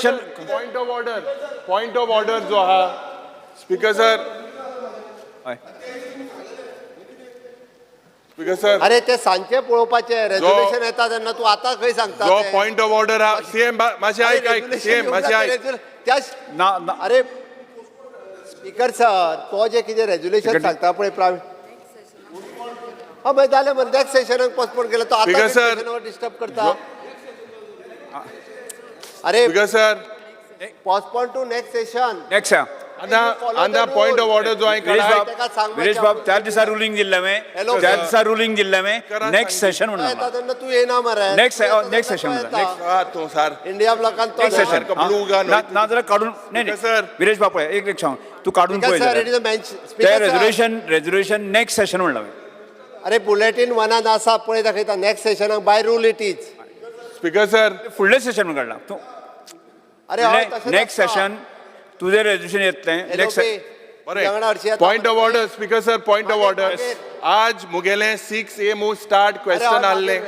Point of order जो हा speaker sir अरे ते सांचे पळोवपाचे रेझोल्युशन येता तेन्ना तू आता खंय सांगता जो ते? पॉइंट ऑफ ऑर्डर हा सीएम मातशें ऐक सीएम मातशें ऐक अरे स्पीकर सर तो जे कितें रेझोल्युशन सांगता पळय प्रायवेट मागीर जालें मरे नेक्स्ट सेशनाक पोस्टपोन केला तो Speaker sir. आता डिस्टर्ब करता अरे speaker sir postpone to next session next आंधा पॉइंट ऑफ ऑर्डर जो हांवें काडला विरेश बाब त्या दिसा रुलिंग दिल्ले में Hello, त्या sir. दिसा रुलिंग दिल्ले में करा नेक्स्ट सांग. सेशन म्हणून तेन्ना तू येना मरे नेक्स्ट सेशन नेक्स्ट हा तो सर इंडिया ब्लॉकान तो नेक्स्ट सेशन सारखं blue gun ना जाल्यार काढून नाही Speaker sir. विरेश बाब पळय एक सांग तू काढून सर इट पळय इज अ बेंच त्या रेझोल्युशन नेक्स्ट सेशन म्हणलं अरे बुलेटिन वनान आसा पळय दाखयता नेक्स्ट सेशनाक by rule it is speaker sir फुडले सेशन म्हणून काडला तू अरे हय तशें नेक्स्ट नासता. सेशन तुझे रेझोल्युशन येतलें next point of order speaker sir point of order आज मुगेले 6A मू स्टार्ट क्वेश्चन आहले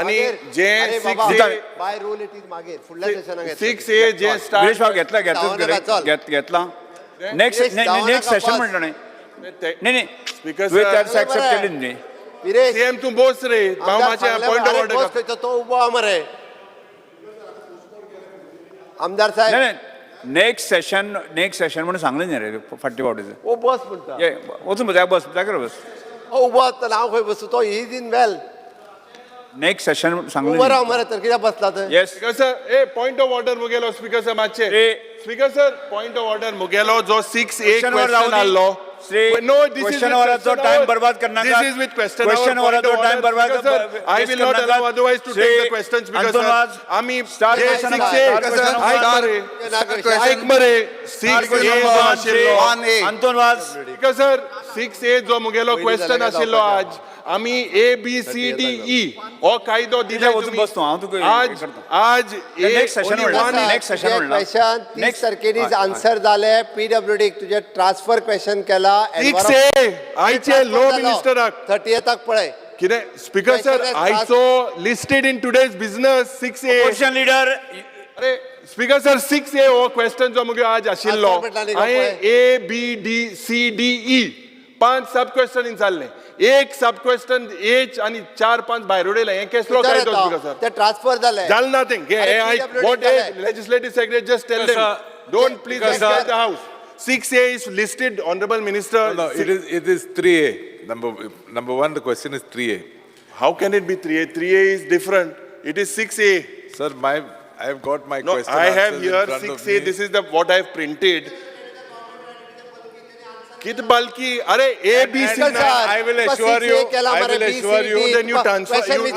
आणि जे 6A bye rule it is मागीर फुडल्या सेशनाक 6A जे विरेश स्टार्ट बाब घेतला नेक्स्ट सेशन म्हणलं नाही नाही स्पीकर तुवें त्या सर दिसा एक्सेप्ट केली न्ही विरेश सीएम तू बोस रे हांव मातशें पॉइंट ऑफ ऑर्डर तो उबो आहा मरे आमदार साहेब नाही नेक्स्ट सेशन म्हणून सांगलें न्ही रे फाटी फावटीचं ओ बस म्हणटा ये वचून बस जागर बस ओ उबो आसतना हांव खंय बसू तो is in well next session उबो सांगलें राव मरे तर कित्याक बसला तर yes speaker sir a point of order मुगेलो स्पीकर सर मातशें speaker sir point of order मुगेलो जो 6A क्वेश्चन आहलो नो क्वेश्चन वराचो टाइम बर्बाद करनाका this is with question question वराचो टाइम बर्बाद I will not allow otherwise to take the questions because आम्ही Start question ऐक मरे 6A जो आशिल्लो अंतोन वाज स्पीकर सर 6A जो मुगेलो क्वेश्चन आशिल्लो आज आम्ही ABCDE हो कायदो दिले वचून बसतो हांव तुका आज नेक्स्ट सेशन नेक्स्ट सेशन म्हणला क्वेश्चन 30 तारखेनीच आन्सर जाले PWD तुझे ट्रान्सफर क्वेश्न केला 6A आयचे लो मिनिस्टराक 30th पळय कितें स्पीकर सर आयचो listed in today's business 6A position leader अरे स्पीकर सर 6A हो क्वेश्चन जो मुगे आज आशिल्लो हांवें ABCDE 5 सब क्वेश्चन विचारले एक सब क्वेश्चन एच आणि 4-5 भायर उडयले हे केसलो कायदो स्पीकर सर ते ट्रान्सफर जाले जाल nothing what legislative secretary just tell them don't please get the house 6A is listed honorable minister No, it is 3A. Number one, the question is 3A. how can it be 3A 3A is different it is 6A Sir, I have got my no question I have answers here in front of 6A me. this is the what I have printed कित बल्कि अरे ABC I will assure you. I will assure you. then you transfer you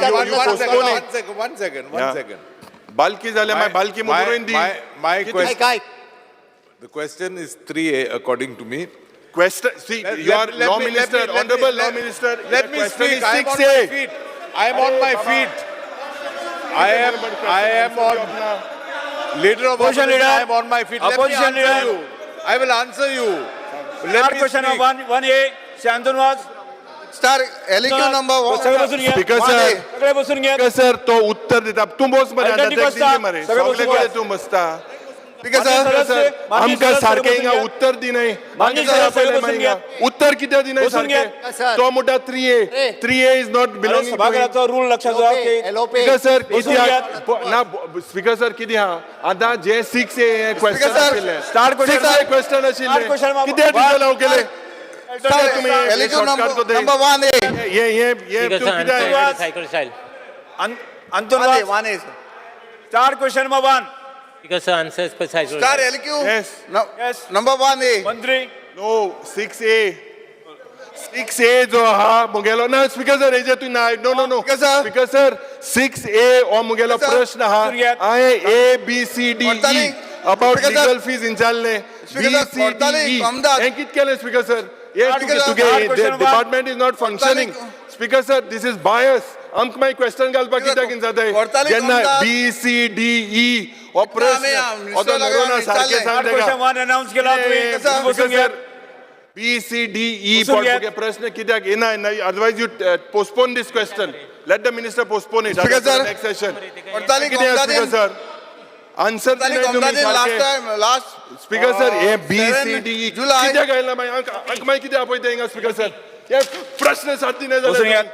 postpone it One second. बल्कि जाले मैं बल्कि मुगुरोइन दी My question. काय The question is 3A according to me. question see you are law minister honorable law minister Let me speak. I am on 6A my feet. I am on my feet. I am on. Leader of opposition. leader. I am on my feet. Let me Opposition answer leader. you. I will answer you. Let me question speak. 1A say Anton वाज Star LQ number सगळे बसून घ्या Speaker sir. सगळे बसून घ्या Speaker sir तो उत्तर देता तू बोस मरे आता Identity text बसता. दिली मरे सगळे सगळे बसून कडे घ्या. तू बसता Speaker Speaker sir. sir माननीय आमका सदस्य सारखे बसून हिंगा घ्या. उत्तर दिनय माननीय सगळ्या सदस्य पहिले बसून हिंगा घ्या. उत्तर किती दिनय बसून घ्या. सारखे तो मोठा 3A is not belonging to him सभागृहाचा रूल लक्षात घ्या की LOP स्पीकर सर बसून किती घ्या. ना स्पीकर सर किती हा आता जे 6A क्वेश्चन sir. आशिल्ले Start question. 6A question Start आशिल्ले question मा- किती डिटेल केले Star तुम्ही LQ shortcut तो दे. number 1A. ये तू किती अंतोन वाज स्टार क्वेश्चन मा 1 Because the answer is precise. Star LQ Yes. Yes. number 1A. मंत्री नो 6A जो हा मुगेलो ना स्पीकर सर हेजे तू ना no Speaker sir. Speaker sir 6A ओ मुगेलो Speaker sir. प्रश्न हा Speaker. आहे ABCDE कोणताली? About Speaker sir. Legal fees इंचालले Speaker sir, कोणताली? BCDE अहमदाबाद. हे कित केले स्पीकर सर ये Speaker sir. तुगे Hard question one. Department is not functioning speaker sir this is bias आमक माय क्वेश्चन घालपाक Speaker कित्याक जाताय कोणताली जेन्ना अहमदाबाद. BCDE ओ प्रश्न आम्ही ओ तो नरोना सारखे विचारले. सांगते क्वेश्चन का 1 अनाउंस केला तुम्ही sir. बसून घ्या BCDE बसून घ्या. पॉट प्रश्न कित्याक येना otherwise you postpone this question let the minister postpone it Speaker sir. next session कोणताली किती आहे, कोणताली? Speaker sir answer last time last speaker sir हे BCD जुलै कित्याक गायला मागीर कितें आपयता हिंगा स्पीकर सर हे प्रश्न सारकी नाही बसून जाल्यार घेयात.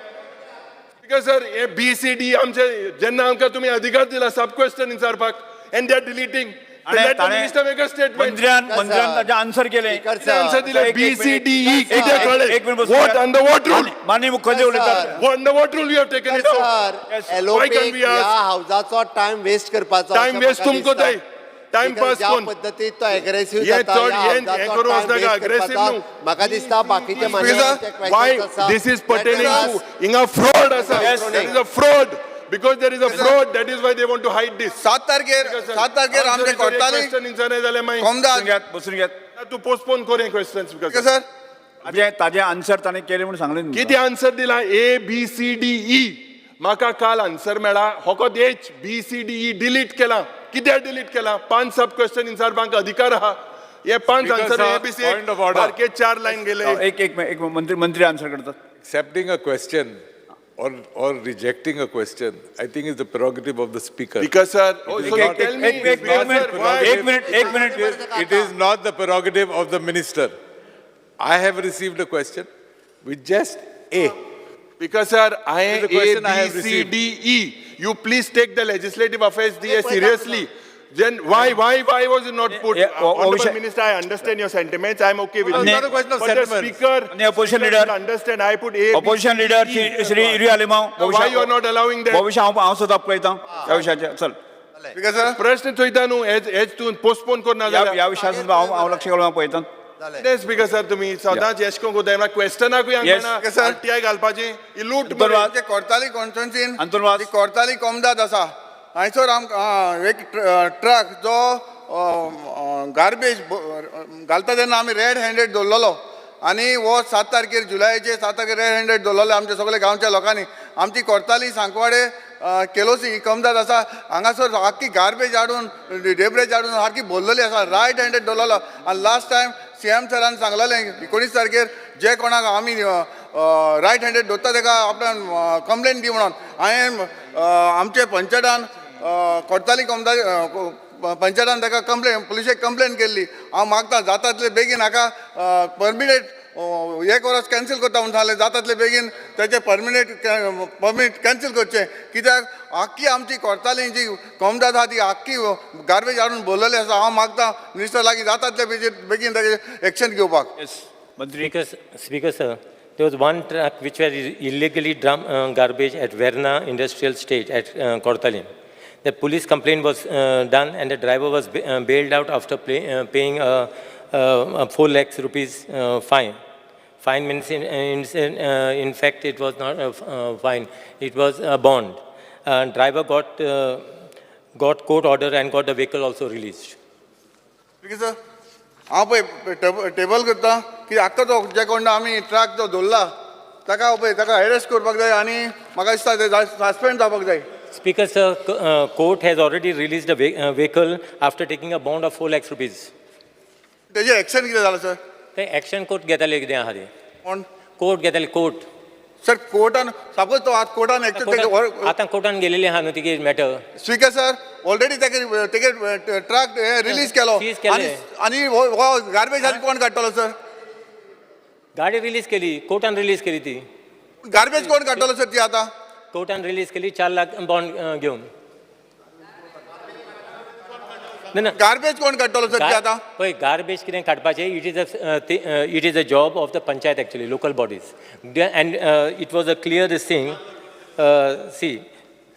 स्पीकर सर हे BCD आमचे जेन्ना आमकां तुम्ही अधिकार दिला सब क्वेश्चन विचारपाक and they are deleting minister make a statement मंत्र्यान ताचे आन्सर केले. स्पीकर आन्सर सर दिले BCDE कित्याक एक मिनिट बसून व्हाट घ्या. ऑन द व्हाट रूल माननीय मुख्यमंत्री उलयतात. What on the what rule you have taken it sir Why can't एलोपेक we ह्या ask? हाऊसाचो टाइम वेस्ट करपाचो टाइम वेस्ट तुमको जाय टाइम पास ज्या कोण पद्दतीत तो एग्रेसिव्ह हे जाता चड ह्या हे हाऊसाचो करूं time वचनाका, waste aggressive करपाचो. न्हू. म्हाका दिसता बाकीचे why this is pertaining to हिंगा fraud asa there is a fraud because there is a fraud that is why they want to hide this 7 तारखेर आमचे कोर्टाली question विचारले जाल्यार मागीर कोमदाद बसून घेयात, बसून घेयात. तू पोस्टपोन कोर क्वेश्चन स्पीकर सर ताजे आन्सर ताणें केले म्हणून सांगले न्ही. किती आन्सर दिला ABCDE म्हाका काल आन्सर मेळा फकत BCDE डिलीट केला कित्याक डिलीट केला 5 सब क्वेश्चन विचारपाक अधिकार आहा हे 5 Speaker, answer sir, ABC point of order. बारके 4 लाईन गेले एक मंत्री आन्सर करतात. Accepting a question or rejecting a question, I think is the prerogative of the speaker. because sir oh, so not- tell me एक minute why एक minute It is not the prerogative of the minister. I have received a question with just A. because sir I This is the question I have ABCDE you please take the legislative affairs DA seriously then why was it not put Yeah, honorable Obisha- minister I understand your sentiments I'm okay with It's it not a question of but the sentiments. speaker And the opposition speaker leader- should understand I put A opposition leader Shri eri आलिमांव why you are not allowing that भविष्य हांव सुद्दां पळयतां ह्या विशयाचेर. चल speaker sir प्रश्न चोयता न्हू hedge तू postpone करना जाल्यार ह्या विशया सुद्दां हांव लक्ष घालून पळयतां. ते स्पीकर सर तुम्ही सदांच येश कोन कोताय क्वेश्चनाकूय Yes. हांगा Sir. RTI घालपाची ही लूट धन्यवाद. आमचे कोर्ताली कॉन्स्टिट्युन्सीन अंतर्वास. कोर्ताली कोमदाद आसा हांयसर एक ट्रक जो गार्बेज घालता तेन्ना आमी रेड हँडेड दवरलेलो आनी हो 7 तारखेर जुलयाचे 7 तारखेर रेड हँडेड दवरलेले आमच्या सगळ्या गांवच्या लोकांनी आमची कोर्ताली सांकवाडे केलोसी कोमदाद आसा हांगासर आख्खी गार्बेज हाडून डेब्रेज हाडून सारकी भरलेली आसा रायट हँडेड दवरलेलो आनी लास्ट टायम CM सरान सांगलेलें 19 तारखेर जे कोणाक आमी रायट हँडेड दवरता ताका आपणान कंप्लेन दी म्हणून हांवें आमचे पंचायतान कोर्ताली कोमदाद पंचायतान ताका कंप्लेन पुलिशेक कंप्लेन केल्ली हांव मागता जाता तितले बेगीन हाका परमिनेंट 1 वर्स कॅन्सील करता म्हणून सांगलें जाता तितले बेगीन तेचे परमिट कॅन्सील करचें कित्याक आख्खी आमची कोर्ताली जी कोमदाद आहा ती आख्खी गार्बेज हाडून भरलेली आसा हांव मागता मिनिस्टर लागीं जाता तितले बेगीन ताचेर एक्शन घेवपाक. मंत्री Speaker sir, there was one truck which were illegally garbage at Verna Industrial State at Kortalim. The police complaint was done and the driver was bailed out after paying a 4 lakhs rupees fine. Fine means in fact it was not a fine, it was a bond. Driver got court order and got the vehicle also released. Speaker sir हांव पळय table करता की आख्खो तो जे कोण आमी truck जो दवरला ताका पळय ताका अरेस्ट करपाक जाय आनी म्हाका दिसता ते सस्पेंड जावपाक जाय. Speaker sir, court has already released the vehicle after taking a bond of 4 lakhs rupees. तेजेर एक्शन कितें जालें सर The action court घेताले कितें आहा ते? कोण Court घेताले court. सर कोर्टान सपोज तो आज कोर्टान आतां कोर्टान गेलेली आहा न्हू तिगे मॅटर. स्पीकर सर ऑलरेडी तेगे ट्रक रिलीज केलो Release केले. आनी हो गार्बेज आनी कोण काडटलो सर गाडी रिलीज केली, कोर्टान रिलीज केली ती. गार्बेज कोण काडटलो सर ती आतां कोर्टान रिलीज केली 4 लाख बॉन्ड घेऊन. ना गार्बेज कोण काडटलो सर ती आतां पळय गार्बेज कितें काडपाचें it is a job of the panchayat actually local bodies end it was a clear this thing C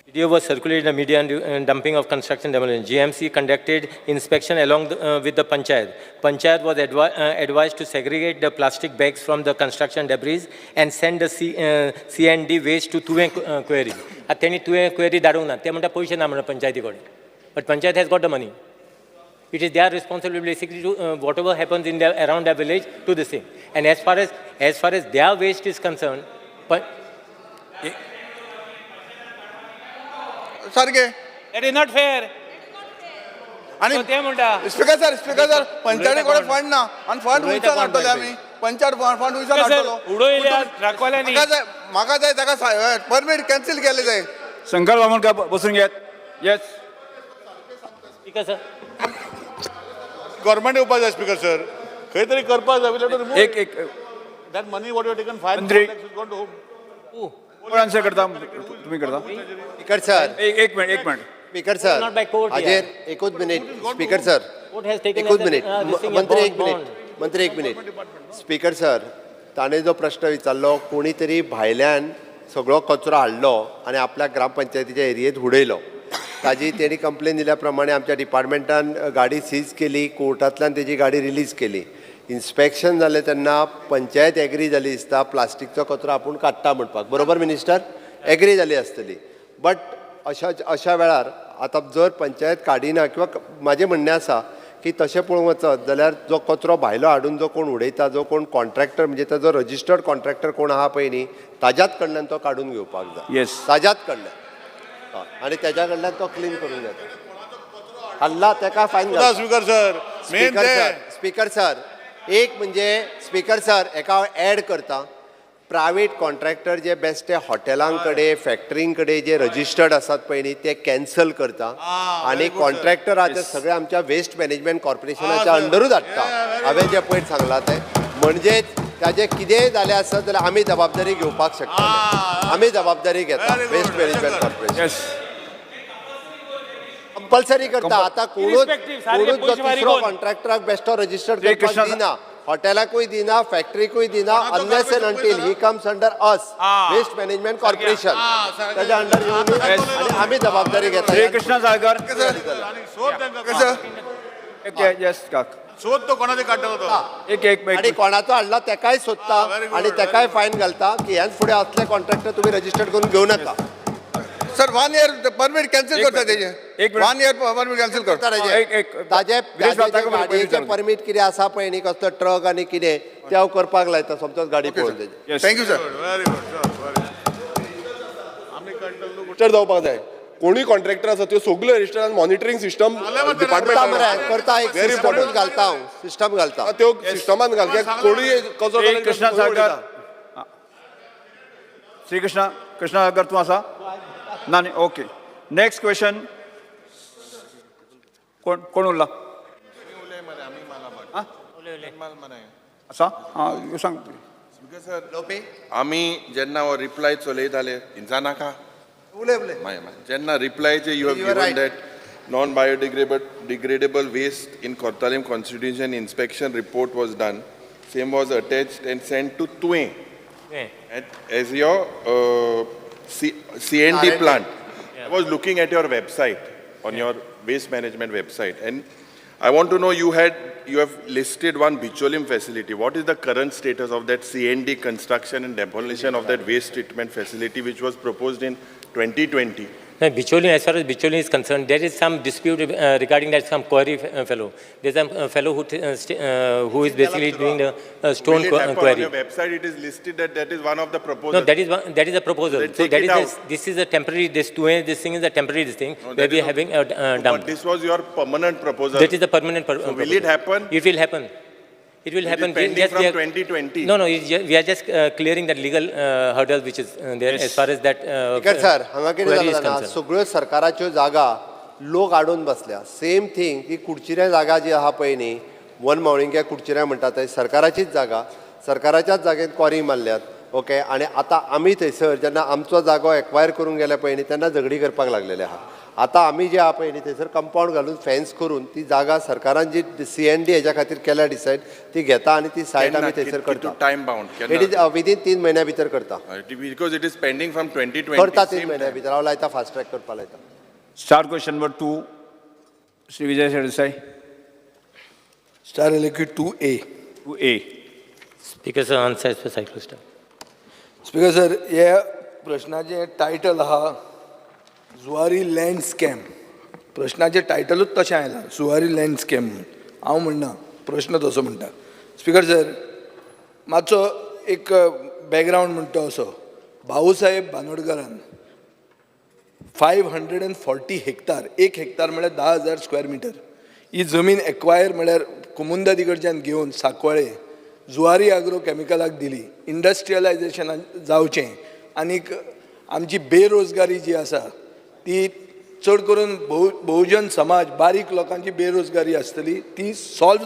video was circulated in the media and dumping of construction demolition. GMC conducted inspection along with the panchayat. Panchayat was advised to segregate the plastic bags from the construction debris and send the C&D waste to Tuve quarry. त्यांनी Tuve quarry धाडूंक ना ते म्हणटा पयशे ना म्हणटा पंचायती कडेन. But panchayat has got the money. It is their responsibility basically to whatever happens in their, around their village to this thing. And as far as their waste is concerned, सारके that is not fair. आनी So ते म्हणटा speaker sir पंचायती कोण fund ना आनी fund उडयता उंचान कोण हाडटले आमी पंचायत फंड उंचान हाडटलो उडयल्या ट्रकवाल्यांनी म्हाका जाय ताका परमीट कॅन्सील केले जाय. शंकर बामणकर बसून घेत. Yes Speaker, sir. गव्हर्मेंट येवपाक जाय स्पीकर सर खंय तरी करपाक जाय एक that money what you taken 5 मंत्री. lakhs is gone to whom? कोण आन्सर करता तुम्ही करता स्पीकर सर एक minute speaker sir Not by court, हाजेर एकूच minute speaker sir Court has taken एकूच as a, minute this thing, a मंत्री एक bond. मिनिट मंत्री एक मिनिट स्पीकर सर ताणें जो प्रश्न विचारलो कोणी तरी भायल्यान सगळो कचरो हाडलो आनी आपल्या ग्रामपंचायतीच्या एरियेत उडयलो ताजी तेणी कंप्लेन दिल्या प्रमाणे आमच्या डिपार्टमेंटान गाडी सीज केली कोर्टांतल्यान तेजी गाडी रिलीज केली इन्स्पेक्शन जालें तेन्ना पंचायत एग्री जाली दिसता प्लास्टीकचो कचरो आपूण काडटा म्हणपाक बरोबर मिनिस्टर एग्री जाली आसतली बट अशा वेळार आतां जर पंचायत काडिना किंवा म्हाजें म्हणणें आसा की तशें पळोवंक वचत जाल्यार जो कचरो भायलो हाडून जो कोण उडयता जो कोण कॉन्ट्रॅक्टर म्हणजे ताजो रजिस्टर्ड कॉन्ट्रॅक्टर कोण आहा पळय न्ही ताज्याच कडल्यान तो काडून घेवपाक जाय Yes. ताज्याच कडल्यान आनी तेज्या कडल्यान तो क्लीन करून घेता हल्ला तेका फायन घालता स्पीकर सर मेन स्पीकर ते सर स्पीकर सर एक म्हणजे स्पीकर सर एका ॲड करता प्रायवेट कॉन्ट्रॅक्टर जे बेश्टे हॉटेलां कडेन फॅक्टरीं कडेन जे रजिस्टर्ड आसात पळय न्ही ते कॅन्सल करता आनी कॉन्ट्रॅक्टर आहा ते सगळे आमच्या वेस्ट मॅनेजमेंट कॉर्पोरेशनाच्या अंडरूच हाडटा हांवें जे पयर सांगलां तें म्हणजे ताजें कितेंय जालें आसत जाल्यार आमी जबाबदारी घेवपाक शकता आमी जबाबदारी घेता waste management corporation yes compulsory करता आतां कोणूच Irrespective, सारके कोणूच जो पयशे फारीक तिसरो कोण? कॉन्ट्रॅक्टराक बेश्टो रजिस्टर्ड जय करपाक कृष्ण. दिना हॉटेलाकूय दिना फॅक्टरीकूय दिना unless and until he comes under us waste management corporation ताच्या अंडर येवन आनी आमी जबाबदारी घेता श्री कृष्ण साळकर आणि शोध तांकां कसं येस काक शोध तो कोणाचे काडटलो तो एक आनी कोणाचो हाडला तेकाय सोदता आनी तेकाय फायन घालता की ह्याच फुडें असले कॉन्ट्रॅक्टर तुमी रजिस्टर्ड करून घेवं नाका सर 1 year परमीट कॅन्सल करता तेजे एक मिनिट. 1 year परमीट कॅन्सल करता ताजे प्लीज गाडयेचे गाडयेचे परमीट कितें आसा पळय न्ही कसलो ट्रक आनी कितें ते हांव करपाक लायता समजोन गाडी पळोवन तेजी थँक्यू सर व्हेरी गुड आमी कंट्रोल रजिस्टर जावपाक जाय कोणी कॉन्ट्रॅक्टर आसा त्यो सगळ्यो रजिस्टरान मॉनिटरींग सिस्टम करता डिपार्टमेंट मरे करता एक Very सिस्टमूच important. घालता हांव सिस्टम घालता त्यो सिस्टमान घाल कित्याक कोणी कचरो श्री जाल्यार कृष्ण तो साळकर उडयता. श्री कृष्ण साळकर तूं आसा ना न्ही ओके नेक्स्ट क्वेश्चन कोण उरला आसा आं सांग आमी जेन्ना हो रिप्लाय चलयताले हिंचा नाका उलय उलय जेन्ना रिप्लायचे you have You are given right. That non biodegradable waste in Cortalim constitution inspection report was done same was attached and send to तुवें as your CND plant. I was looking at your website, on your waste management website, and I want to know you have listed one Bicholim facility. What is the current status of that CND construction and demolition of that waste treatment facility which was proposed in 2020? No, Bicholi, as far as Bicholi is concerned, there is some dispute regarding that some quarry fellow. There's a fellow who is basically doing the stone Will it happen? On quarry. your website it is listed that is one of the No, proposals. that is a proposal. Then So take that it is out. this is a temporary. This thing is a temporary thing No, where that we is are having a But dump. this was your permanent proposal. That is the permanent. So will it happen? It will happen. It will It happen. is pending Yes, from we are- 2020. No, we are just clearing that legal hurdle which is there as far as that speaker sir हांगा कितें query is जालां जाणा concerned. सगळ्यो सरकाराच्यो जागा लोक हाडून बसल्या same thing he कुडचिऱ्या जागा जी आहा पळय न्ही वन मावळिंग्या कुडचिऱ्या म्हणटा थंय सरकाराचीच जागा सरकाराच्याच जागेत क्वॉरी मारल्यात ओके आनी आतां आमी थंयसर जेन्ना आमचो जागो एक्वायर करून गेले पळय न्ही तेन्ना झगडी करपाक लागलेले आहा आतां आमी जे आहा पळय न्ही थंयसर कंपाऊंड घालून फेन्स करून ती जागा सरकारान जी CND हेच्या खातीर केल्या डिसायड ती घेता आनी ती सायट आमी थंयसर करता time bound. It is within 3 म्हयन्या भितर करता Because it is pending from 2020. करता 3 same म्हयन्या time. भितर हांव लायता फास्ट ट्रॅक करपा लायता star question number 2 Shri Vijay Sardesai Star Liquid 2A. 2A Speaker sir, answer as per cyclostar. Speaker sir हे प्रश्नाचें टायटल आहा जुवारी लँड स्कॅम प्रश्नाचें टायटलूच तशें आयलां जुवारी लँड स्कॅम म्हूण हांव म्हणना प्रश्न तसो म्हणटा स्पीकर सर मातसो एक बॅकग्रावंड म्हणटा असो भाऊसाहेब बांदोडकरान 540 हेक्टर 1 हेक्टर म्हळ्यार 10,000 स्क्वेअर मिटर ही जमीन एक्वायर म्हळ्यार कुमुंदादी कडच्यान घेवन सांकवाळे जुवारी आग्रो कॅमिकलाक दिली इंडस्ट्रियलायजेशन जावचें आनीक आमची बेरोजगारी जी आसा ती चड करून बहुजन समाज बारीक लोकांची बेरोजगारी आसतली ती सॉल्व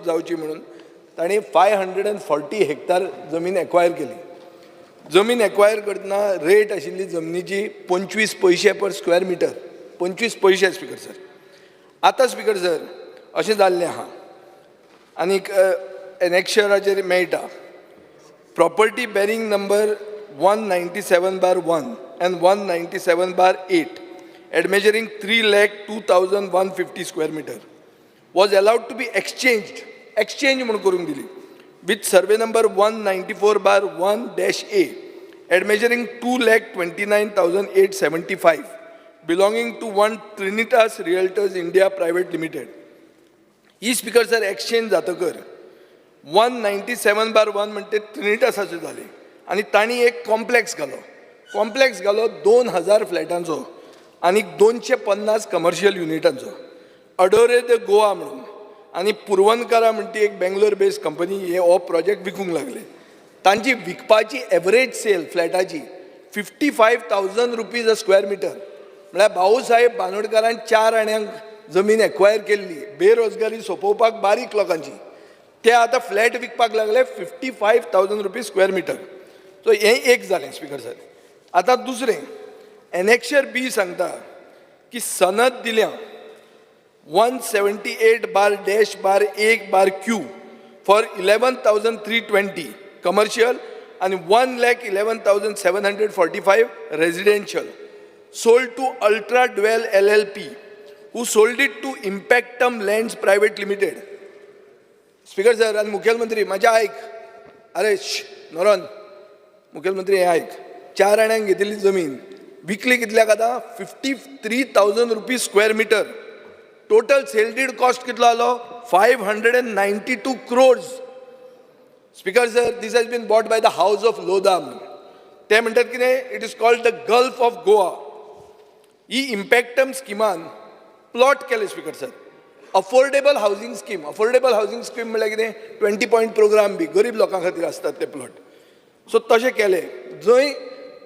जावची म्हणून ताणी 540 हेक्टर जमीन एक्वायर केली. जमीन एक्वायर करतना रेट आशिल्ली जमनीची 25 पैसे पर स्क्वेअर मिटर, 25 पैसे स्पीकर सर. आतां स्पीकर सर अशें जाल्लें आहा आनीक एनेक्शराचेर मेळटा property bearing number 197/1 and 197/8 at measuring 3,02,150 square meter was allowed to be exchanged म्हणून करून दिली with survey number 194/1-A at measuring 2,29,875 belonging to one Trinitas Realtors India Private Limited. He speaker sir exchange जातकर 197/1 म्हणते ट्रिनिटासाचे जाले आणि तांणी एक complex घालो 2000 फ्लॅटांचो आणि 250 कमर्शियल युनिटांचो अडोरे द गोवा म्हणून आणि पुरवनकारा म्हणटी एक बेंगलोर बेस्ड कंपनी हे हो प्रोजेक्ट विकूंक लागले. तांची विकपाची एवरेज सेल फ्लॅटाची 55,000 रुपीज अ स्क्वेअर मिटर म्हळ्यार भाऊसाहेब बांदोडकारान 4 आण्यांक जमीन एक्वायर केल्ली बेरोजगारी सोंपोवपाक बारीक लोकांची ते आतां फ्लॅट विकपाक लागले 55,000 रुपीज स्क्वेअर मिटर. सो हें एक जालें स्पीकर सर. आतां दुसरें एनेक्शर बी सांगता की सनद दिल्या 178/-1/Q फॉर 11,320 कमर्शियल आणि 1,11,745 residential sold to Ultra Dwell LLP who sold it to Impactum Lands Private Limited. Speaker sir आणि मुखेलमंत्री माझ्या ऐक अरे नोरन मुखेलमंत्री हे ऐक 4 आण्यांक घेतलेली जमीन विकली कितल्याक आतां 53,000 rupees square metre. Total sale deed cost कितलो आलो 592 crores. Speaker sir this has been bought by the house of लोदाम. ते म्हणटात कितें it is called the gulf of Goa. ही इम्पॅक्टम स्किमान प्लॉट केले speaker sir affordable housing scheme म्हळ्यार कितें 20 पॉयंट प्रोग्राम बी गरीब लोकां खातीर आसतात ते प्लॉट. सो तशें केले जंय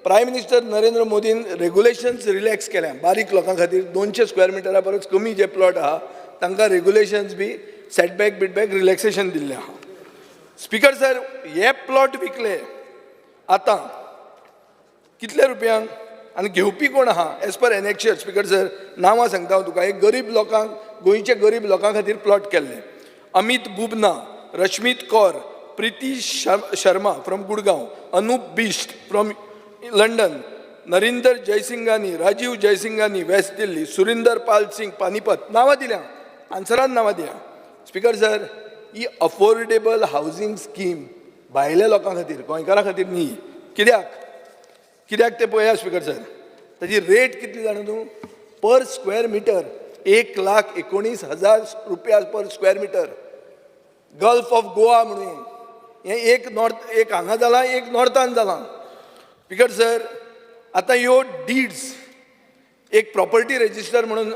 प्रायम मिनिस्टर नरेंद्र मोदीन रेग्युलेशन्स रिलॅक्स केल्या बारीक लोकां खातीर 200 स्क्वेअर मिटरा परस कमी जे प्लॉट आहा तांकां रेग्युलेशन्स बी सेटबॅक रिलॅक्सेशन दिल्लें आहा. स्पीकर सर हे प्लॉट विकले आतां कितल्या रुपयांक आनी घेवपी कोण आहा as per annexure speaker sir नांवां सांगता हांव तुका एक गरीब लोकांक गोंयचे गरीब लोकां खातीर प्लॉट केल्ले. Amit Bubna, Rashmeet Kaur, Preeti Sharma from Gurgaon, Anoop Bisht from London, Narinder Jaisingani, Rajeev Jaisingani west Delhi, Surinder Pal Singh Panipat. नांवां दिल्या आन्सरान नांवां दिया. स्पीकर सर ही अफोर्डेबल हावजींग स्कीम भायल्या लोकां खातीर गोंयकारां खातीर न्ही. कित्याक ते पळया स्पीकर सर ताजी रेट कितली जाणा तूं पर स्क्वेअर मिटर 1,19,000 रुपया per square metre. Gulf of Goa म्हणून हें एक हांगा जालां एक नॉर्थान जालां. स्पीकर सर आतां ह्यो डीड्स एक प्रॉपर्टी रजिस्टर म्हणून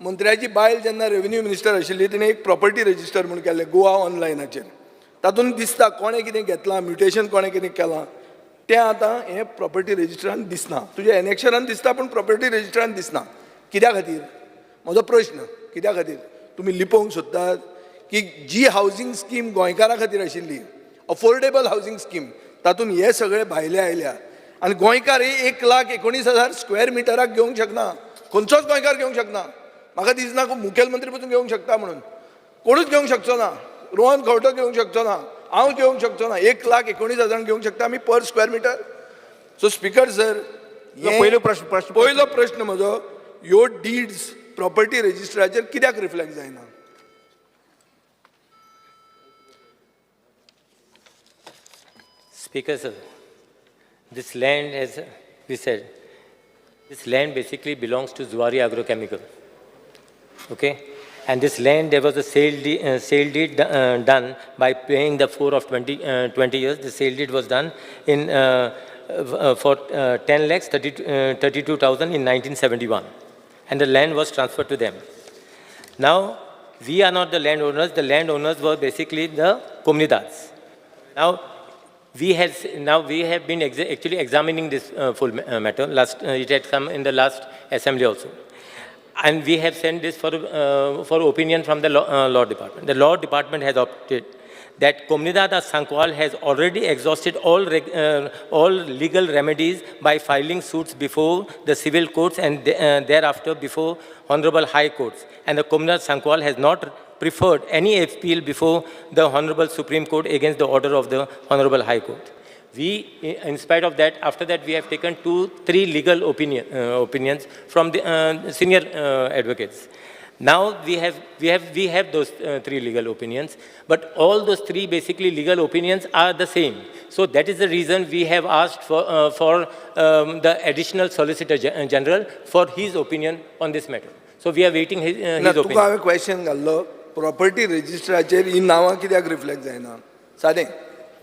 मंत्र्याची बायल जेन्ना रेव्हेन्यू मिनिस्टर आशिल्ली तिणें एक प्रॉपर्टी रजिस्टर म्हणून केल्लें गोवा ऑनलायनाचेर. तातूंत दिसता कोणें कितें घेतलां म्युटेशन कोणें कितें केलां तें आतां हें प्रॉपर्टी रजिस्टरान दिसना. तुज्या एनेक्शरान दिसता पूण प्रॉपर्टी रजिस्टरान दिसना. कित्या खातीर म्हजो प्रश्न कित्या खातीर तुमी लिपोवंक सोदतात की जी हावजींग स्कीम गोंयकारां खातीर आशिल्ली अफोर्डेबल हावजींग स्कीम तातूंत हे सगळे भायले आयल्या आनी गोंयकार 1,19,000 स्क्वेअर मिटराक घेवंक शकना. खंयचोच गोंयकार घेवंक शकना. म्हाका दिसना मुखेलमंत्री पसून घेवंक शकता म्हणून कोणूच घेवंक शकचो ना. रोहन खंवटो घेवंक शकचो ना. हांव घेवंक शकचो ना. 1,19,000 घेवंक शकता आमी per square metre. So speaker sir पयलो प्रश्न म्हजो ह्यो डीड्स प्रॉपर्टी रजिस्टराचेर कित्याक रिफ्लेक्ट जायना. Speaker sir, this land, as we said, this land basically belongs to Zuari Agrochemical. Okay? And this land, there was a sale deed done by paying the floor of 20 years. The sale deed was done in for 10,32,000 in 1971. And the land was transferred to them. Now, we are not the landowners. The landowners were basically the comunidades. Now, we have been actually examining this full matter. It had come in the last assembly also. And we have sent this for opinion from the law department. The law department has opted that Comunidad Sankual has already exhausted all legal remedies by filing suits before the civil courts and thereafter before Honorable High Courts. And the Comunidad Sankual has not preferred any appeal before the Honorable Supreme Court against the order of the Honorable High Court. We, in spite of that, after that, we have taken 2-3 legal opinions from the senior advocates. Now we have those 3 legal opinions, but all those 3 basically legal opinions are the same. So that is the reason we have asked for the additional Solicitor General for his opinion on this matter. So we are waiting his ना तुका opinion. हांवें question घाल्लो property रजिस्टराचेर ही नांवां कित्याक reflect जायना सादें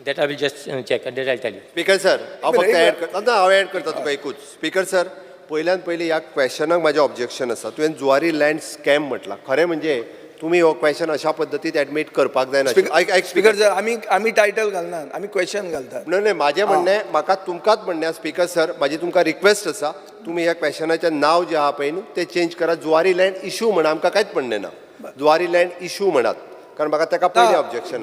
That I will just check and that I'll tell you. Speaker sir हांव फक्त add करता ना हांव ऍड करता तुका एकूच स्पीकर सर पयल्यान पयलीं ह्या क्वेश्चनाक म्हाजें ऑब्जेक्शन आसा तुवें जुवारी लँड स्कॅम म्हटलां खरें म्हणजे तुमी हो क्वेश्चन अशा पद्दतीन एडमीट करपाक जायना स्पीकर सर आमी टायटल घालनात आमी क्वेश्चन घालतात न्हय म्हाजें म्हणणें म्हाका तुमकांच म्हणणें स्पीकर सर म्हाजी तुमकां रिक्वेस्ट आसा तुमी ह्या क्वेश्चनाचें नांव जें आहा पळय न्हू तें चेंज करा जुवारी लँड इशू म्हणा आमकां कांयच म्हणणें ना जुवारी लँड इशू म्हणात कारण म्हाका ताका पयलीं ऑब्जेक्शन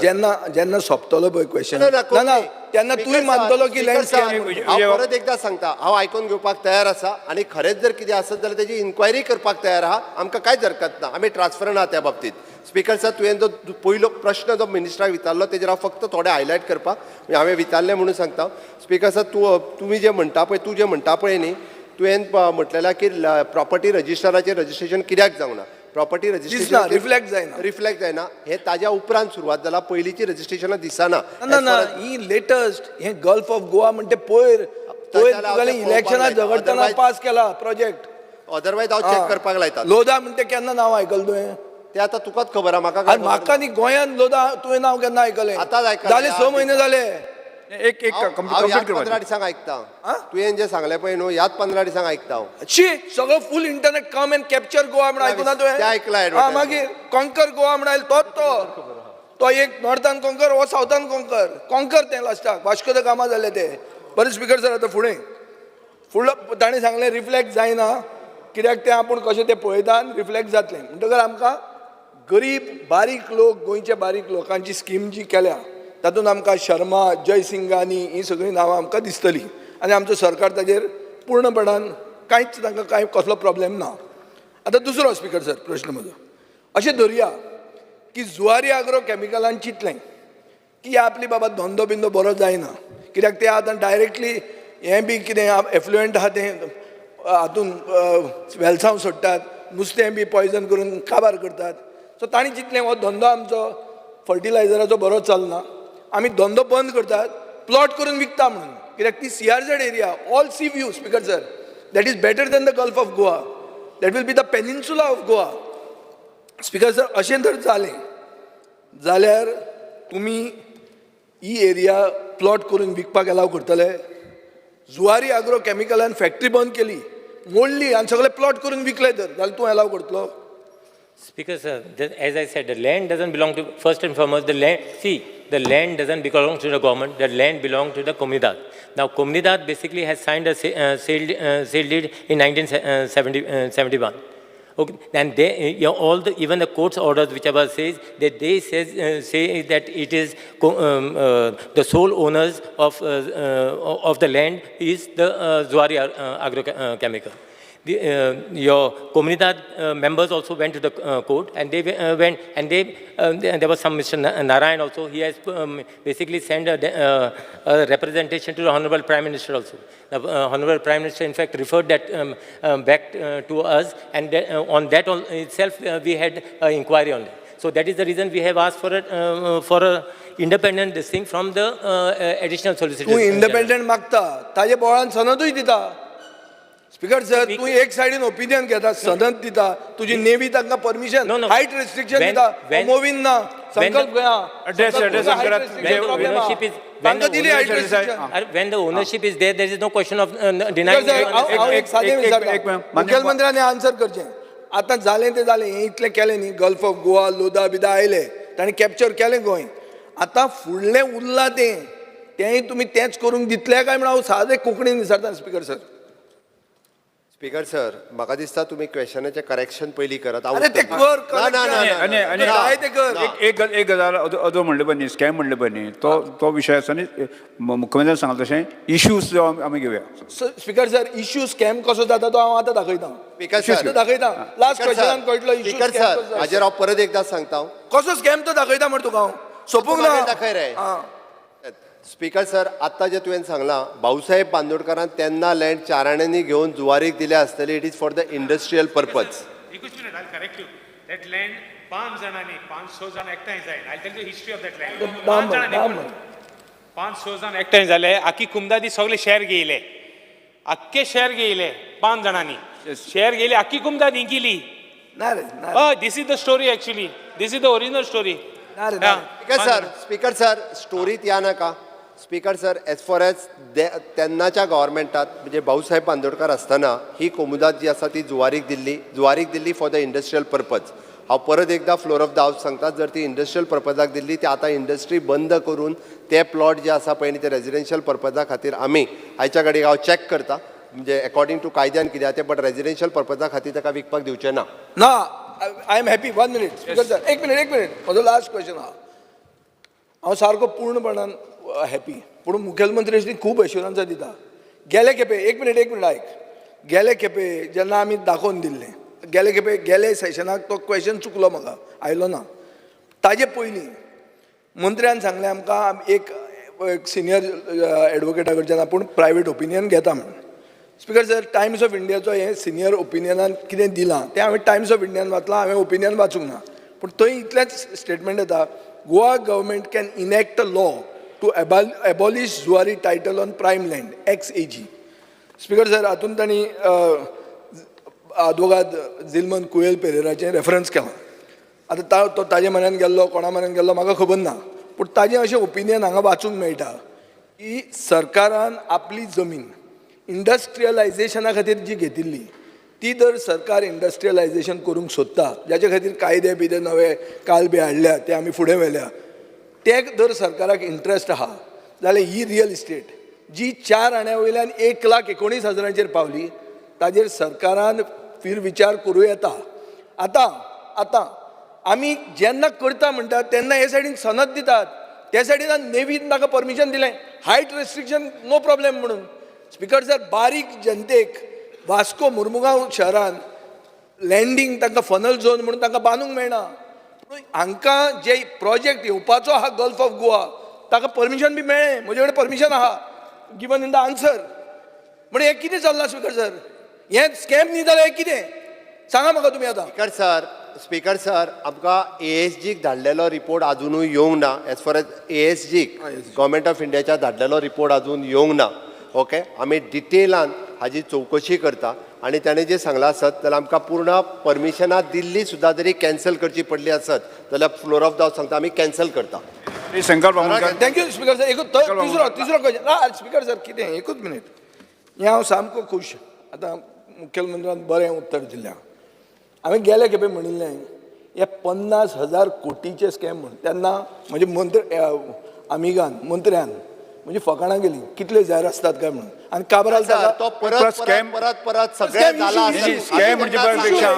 जेन्ना सोंपतलो पळय क्वेश्चन ना, ना, ना तेन्ना तुवें मानतलो की लँड स्कॅम हांव परत एकदां सांगता हांव आयकून घेवपाक तयार आसा आनी खरेंच जर कितें आसत जाल्यार तेजी इन्क्वायरी करपाक तयार आहा आमकां कांयच हरकत ना आमी ट्रान्सफरंट आहा त्या बाबतींत स्पीकर सर तुवें जो पयलो प्रश्न जो मिनिस्टराक विचारलो तेजेर हांव फक्त थोडे हायलायट करपाक म्हणजे हांवें विचारलें म्हणून सांगता स्पीकर सर तुमी जें म्हणटा पळय तूं जें म्हणटा पळय न्ही तुवें म्हटलेलें की प्रॉपर्टी रजिस्टराचेर रजिस्ट्रेशन कित्याक जावना प्रॉपर्टी रजिस्ट्रेशन रिफ्लेक्ट जायना हे ताज्या उपरांत सुरवात जाला पयलींची रजिस्ट्रेशनां दिसना ना ही लेटस्ट हे गल्फ ऑफ गोवा म्हणटे पयर इलेक्शनां झगडटना पास केला प्रोजेक्ट अदरवायज हांव चॅक करपाक लायता लोदा म्हणटे केन्ना नांव आयकलां तुवें ते आतां तुकाच खबर आहा म्हाका म्हाका न्ही गोंयांत लोदा तुवें नांव केन्ना आयकलें आतांच आयकलां. जाले 6 म्हयने जाले एक हांव कंप्लीट ह्याच करपाचें 15 दिसांक आयकता तुवें जें सांगलें पळय न्हू ह्याच 15 दिसांक आयकता हांव शी सगळो full internet come and capture Goa म्हणून आयकुना ते आयकलां तुवें मागीर कॉन्कर गोवा म्हणून आयलो तो एक नॉर्थान कॉन्कर हो सावथान कॉन्कर तें लास्टाक वास्को द गामा जालें ते बरें स्पीकर सर आतां फुडलो ताणें सांगलें रिफ्लेक्ट जायना कित्याक तें आपूण कशें तें पळयता आनी रिफ्लेक्ट जातलें म्हणटकर आमकां गरीब बारीक लोक गोंयच्या बारीक लोकांची स्कीम जी केल्या तातूंत आमकां शर्मा जयसिंगानी ही सगळीं नांवां आमकां दिसतलीं आनी आमचो सरकार ताजेर पूर्णपणान कांयच तांकां कांय कसलो प्रॉब्लेम ना आतां दुसरो स्पीकर सर प्रश्न म्हजो अशें धरया की जुवारी आग्रो कॅमिकलान चिंतलें की आपली बाबा धंदो बिंदो बरो जायना कित्याक ते आतां डायरेक्टली हें बी कितें एफ्लुएंट आहा तें हातून वेलसांव सोडटात नुस्तें बी पॉयजन करून काबार करतात सो तांणी चिंतलें हो धंदो आमचो फर्टिलायझराचो बरो चलना आमी धंदो बंद करतात प्लॉट करून विकता म्हणून कित्याक ती CRZ area all sea view speaker sir that is better than the gulf of Goa that will be the peninsula of Goa speaker sir अशें जर जालें जाल्यार तुमी ही एरिया प्लॉट करून विकपाक अलाव करतले जुवारी आग्रो कॅमिकलान फॅक्टरी बंद केली मोडली आनी सगळे प्लॉट करून विकले तर जाल्यार तूं अलाव करतलो Speaker sir, as I said, the land doesn't belong to, first and foremost, the land doesn't belong to the government, the land belongs to the Comunidad. Now, Comunidad basically has signed a sale deed in 1971. Okay, and they, even the court's orders, whichever says that they say that it is the sole owners of the land is the Zuari Agrochemical. Your Comunidad members also went to the court and they went and there was some Mr. Narayan also. He has basically sent a representation to the Honorable Prime Minister also. The Honorable Prime Minister in fact referred that back to us and that, on that itself we had an inquiry on it. So that is the reason we have asked for a independent this thing from the additional solicitor. तूं independent मागता ताजे बोळान सनदूय दिता speaker sir तूं एक सायडीन opinion घेता सनद दिता तुजी नेवी तांकां परमिशन हायट रेस्ट्रिक्शन दिता मोवीन ना संकल्प घेया when the ownership is there is no question of denying. मुखेलमंत्र्याने आन्सर करचें आतां जालें तें जालें हें इतलें केलें न्ही गल्फ ऑफ गोवा लोदा बिदा आयले ताणें कॅप्चर केलें गोंय आतां फुडलें उरलां तेंय तुमी तेंच करूंक दितले काय म्हण हांव सादें कोंकणीन विचारता स्पीकर सर स्पीकर सर म्हाका दिसता तुम्ही क्वेश्चनाचे करेक्शन पयलीं करत हांव अरे ते उत्तर कर, दितां. ना, ना, ना, आणि- ना, आणि- ना, काय ते कर. ना. एक गजाल अदो म्हणले पळय न्ही स्कॅम म्हणले पळय न्ही तो विशय आसा न्ही मुख्यमंत्र्यान सांगला तशें इश्यूज जो आमी घेवया स्पीकर सर इश्यू स्कॅम कसो जाता तो हांव आतां दाखयतां. स्पीकर Issue सर दाखयतां. लास्ट क्वेश्चनान कळटलो इश्यू स्पीकर सर हाजेर हांव परत एकदा सांगता हांव. कसो स्कॅम तो दाखयता म्हण तुका हांव सोपूंक मागीर ना दाखय रे. हां. स्पीकर सर आत्ता जे तुवें सांगलां भाऊसाहेब बांदोडकरान तेन्ना लँड चाराण्यांनी घेवन जुवारीक दिले आसतले it is for the industrial purpose. एकूच मिनिट I correct you that land 5 जाणांनी 500 जाण एकठांय जायन I tell you history of that land 5 जाणांनी 500 जाण एकठांय जाले आखी कुमदादी सगळे शेअर घेयले आख्खे शेअर घेयले 5 जाणांनी शेअर घेयले आख्खी कुमदादी गेली ना रे ना रे. हय this is the story actually this is the original story ना रे, ना रे. स्पीकर सर स्टोरीत या नाका speaker sir as far as तेन्नाच्या गव्हर्मेंटात म्हणजे भाऊसाहेब बांदोडकर असताना ही कोमुदाद जी आसा ती जुवारीक दिल्ली फॉर द इंडस्ट्रियल पर्पज. हांव परत एकदा फ्लोर ऑफ द हाऊस सांगता जर ती इंडस्ट्रियल पर्पजाक दिल्ली ती आतां इंडस्ट्री बंद करून ते प्लॉट जे आसा पळय न्ही ते रेजिडेन्शियल पर्पजा खातीर आमी आयच्या घडीक हांव चॅक करता म्हणजे अकॉर्डिंग टू कायद्यान कितें आसा तें बट रेजिडेन्शियल पर्पजा खातीर ताका विकपाक दिवचें ना. ना I am happy 1 minute speaker sir एक मिनिट म्हजो लास्ट क्वेश्चन आहा हांव सारको पूर्णपणान हॅपी पूण मुखेलमंत्री अशी खूब एश्युरन्सां दिता गेले खेपे एक मिनिट आयक गेले खेपे जेन्ना आमी दाखोवन दिल्लें गेले खेपे गेले सेशनाक तो क्वेश्चन चुकलो म्हाका आयलो ना ताजे पयलीं मंत्र्यान सांगलें आमकां एक सिनियर एडवोकेटा कडच्यान आपूण प्रायवेट ओपिनियन घेता म्हणून. स्पीकर सर टायम्स ऑफ इंडियाचो हें सिनियर ओपिनियनान कितें दिलां तें हांवें टायम्स ऑफ इंडियान वाचलां हांवें ओपिनियन वाचूंक ना पूण थंय इतलेंच स्टेटमेंट येता Goa government can enact a law to abolish Zuari title on prime land XAG. Speaker sir हातूंत तांणी आदवोगाद झिल्मन कुएल पेरेराचें रेफरन्स केलां. आतां तो ताजे म्हऱ्यान गेल्लो कोणा म्हऱ्यान गेल्लो म्हाका खबर ना पूण ताजें अशें ओपिनियन हांगा वाचूंक मेळटा की सरकारान आपली जमीन इंडस्ट्रियलायझेशना खातीर जी घेतिल्ली ती जर सरकार इंडस्ट्रियलायझेशन करूंक सोदता जाचे खातीर कायदे बिदे नवे काल बी हाडल्या ते आमी फुडें व्हेल्या ते जर सरकाराक इंट्रस्ट आहा जाल्यार ही रियल इस्टेट जी 4 आण्या वयल्यान 1,19,000 पावली ताजेर सरकारान फिरविचार करूं येता. आतां आमी जेन्ना करता म्हणटात तेन्ना हे सायडीन सनद दितात त्या सायडीन नेवीन ताका परमिशन दिलें हायट रेस्ट्रिक्शन नो प्रॉब्लेम म्हणून. स्पीकर सर बारीक जनतेक वास्को मुर्मुगांव शहरान लँडींग तांकां फनल झोन म्हणून तांकां बांदूंक मेळना. हांकां जे प्रोजेक्ट येवपाचो आहा गल्फ ऑफ गोवा ताका परमिशन बी मेळ्ळें म्हजे कडेन परमिशन आहा गिवन इन द आन्सर. म्हणजे हें कितें चल्लां स्पीकर सर हें स्कॅम न्ही जाल्यार हें कितें सांगा म्हाका तुमी आतां. स्पीकर सर आमकां ASGक धाडलेलो रिपोर्ट अजुनूय येवंक ना एज फॉर एज ASGक गव्हर्मेंट ऑफ इंडियाच्या धाडलेलो रिपोर्ट अजून येवंक ना. ओके आमी डिटेलान हाजी चवकशी करता आनी ताणें जें सांगलां आसत जाल्यार आमकां पूर्ण परमिशनां दिल्ली सुद्दां जरी कॅन्सल करची पडली आसत जाल्यार फ्लोर ऑफ द हाऊस सांगता आमी कॅन्सल करता. संकल्प थँक्यू स्पीकर सर एकूच तिसरो क्वेश्चन ना स्पीकर सर कितें एकूच मिनीट हें हांव सामको खूश आतां मुखेलमंत्र्यान बरें उत्तर दिलें. हांवें गेले खेपे म्हणिल्लें हे 50,000 कोटीचे स्कॅम म्हण तेन्ना म्हणजे मंत्र्यान म्हणजे फकाणां गेली कितले जाहीर असतात काय म्हणून आनी काबराल तो परत सगळें जाला स्कॅम म्हणजे पेक्षा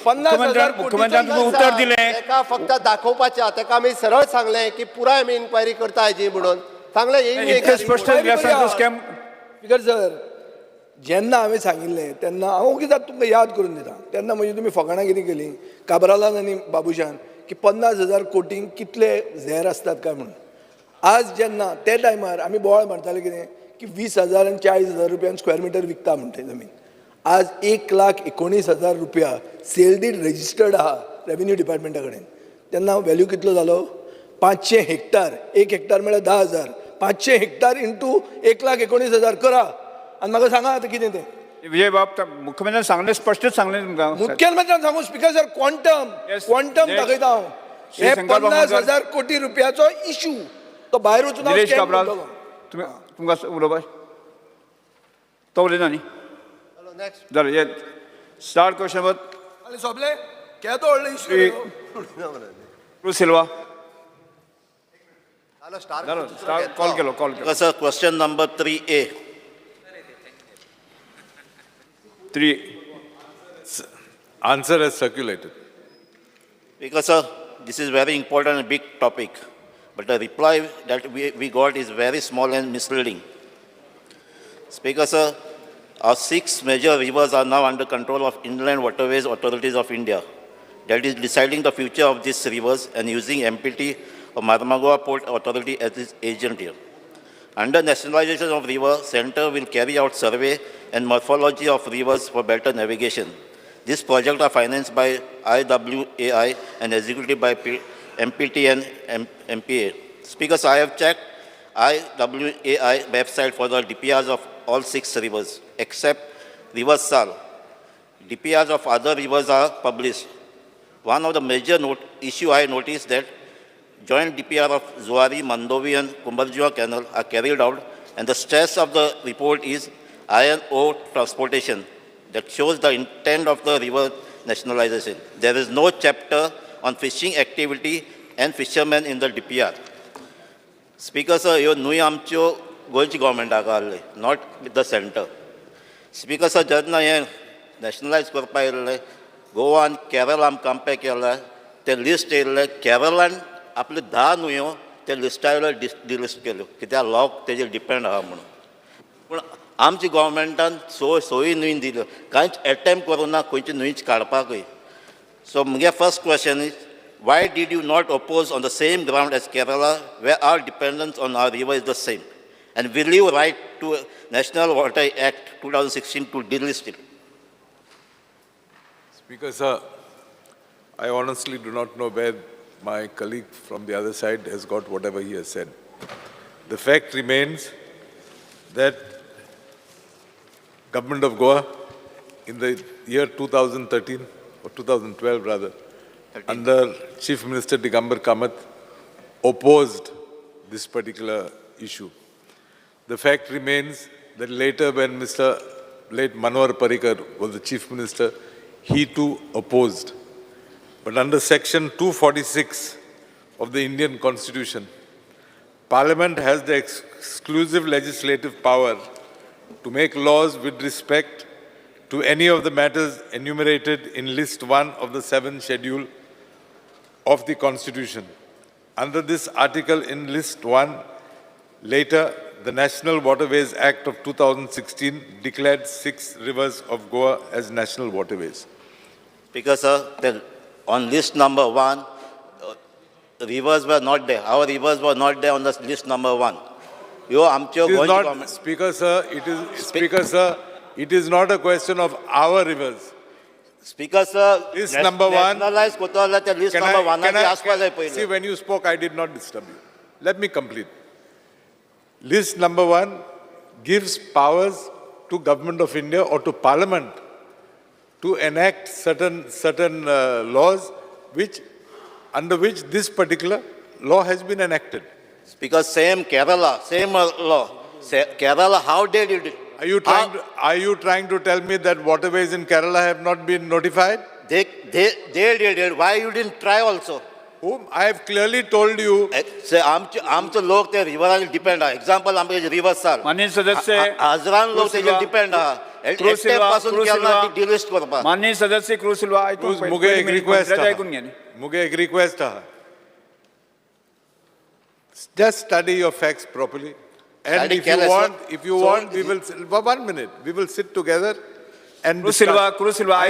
50,000 मुख्यमंत्र्यान तुका उत्तर दिलें ताका फक्त दाखोवपाचें ताका आमी सरळ सांगलें की पुराय आमी इन्क्वायरी करता हेजी म्हणून सांगलें इतलें स्पश्ट दिलें आसा तो स्कॅम. स्पीकर सर जेन्ना हांवें सांगिल्लें तेन्ना हांव कित्याक तुमकां याद करून दिता तेन्ना म्हणजे तुमी फकाणां कितें केलीं काबरालान आनी बाबुशान की 50,000 कोटींक कितले झॅर असतात काय म्हणून. आज जेन्ना ते टायमार आमी बोवाळ मारताले कितें की 20,000 आनी 40,000 रुपयान स्क्वेअर मिटर विकता म्हणटा जमीन. आज 1,19,000 रुपया सेल डीड रजिस्टर्ड आहा रेव्हेन्यू डिपार्टमेंटा कडेन. तेन्ना व्हॅल्यू कितलो जालो 500 हेक्टर 1 हेक्टर म्हळ्यार 10,000 500 हेक्टर इंटू 1,19,000 करा आनी म्हाका सांगा आतां कितें तें. विजय बाब मुख्यमंत्र्यान सांगलें स्पश्टच सांगलें तुमकां. मुख्यमंत्र्यान सांगू स्पीकर सर क्वांटम दाखयता हांव हे 50,000 कोटी रुपयाचो इशू तो भायर वचून निलेश काब्राल तुमकां उलोवपा तो उलयना न्ही जालें हे स्टार्ट क्वेश्चन नंबर सोंपलें केदो व्हडलो इशू क्रूज सिल्वा जालो कॉल केलो sir question number 3A 3. Answer has circulated. Because, sir, this is very important and big topic, but the reply that we got is very small and misleading. Speaker, sir, our 6 major rivers are now under control of Inland Waterways Authorities of India. That is deciding the future of these rivers and using MPT or Marmagua Port Authority as its agent here. Under nationalization of river, Center will carry out survey and morphology of rivers for better navigation. These projects are financed by IWAI and executed by MPT and MPA. Speakers, I have checked IWAI website for the DPRs of all 6 rivers, except River Sal. DPRs of other rivers are published. One of the major issue I noticed that joint DPR of Zuari, Mandovi and Kumbarjua Canal are carried out, and the stress of the report is iron ore transportation. That shows the intent of the river nationalization. There is no chapter on fishing activity and fishermen in the DPR. Speaker, sir, you nui amcho gochi government aga not with the center. Speaker, sir, jadna ye nationalize korpa ille Goa and Kerala am compare केला ते list ille Kerala and आपले 10 नुयो ते लिस्टायला delist केलो कित्या lock तेजेर depend आहा म्हणून पूण आमची गव्हर्मेंटान सोयी न्हय दिल्यो कांयच अटेम्प्ट करूना खंयची न्हयच काडपाकय सो म्हगे first question is why did you not oppose on the same ground as Kerala where our dependence on our river is the same and will you write to National Water Act 2016 to delist it? Speaker, sir, I honestly do not know where my colleague from the other side has got whatever he has said. The fact remains that Government of Goa in the year 2013 or 2012 rather, under Chief Minister Digambar Kamath, opposed this particular issue. The fact remains that later when Mr. late Manohar Parrikar was the Chief Minister, he too opposed. But under Section 246 of the Indian Constitution, Parliament has the exclusive legislative power to make laws with respect to any of the matters enumerated in List 1 of the 7th Schedule of the Constitution. Under this article in List 1, later, the National Waterways Act of 2016 declared 6 rivers of Goa as national waterways. Because, sir, on list number 1, rivers were not there. Our rivers were not there on the list number 1. Speaker, sir, it is not a question of our rivers. Speaker, sir, List number 1. Nationalized Kotola, list number 1. See, when you spoke, I did not disturb you. Let me complete. List number 1 gives powers to Government of India or to Parliament to enact certain laws under which this particular law has been enacted. Because same Kerala, same law. Kerala, how they did it? Are you trying to tell me that waterways in Kerala have not been notified? They did it. Why you didn't try also? Whom I have clearly told you. Say, आमचे लोक ते रिवरार depend आहे. Example आमचे river साल. माननीय सदस्य हजारां लोक तेजेर डिपेंड आहे. एकटे पासून केरला डिलिस्ट करपा. माननीय सदस्य क्रूज सिल्वा मुगे एक रिक्वेस्ट आहे. Just study your facts properly. And if you want, we will, 1 minute, we will sit together and discuss. Cruise Silva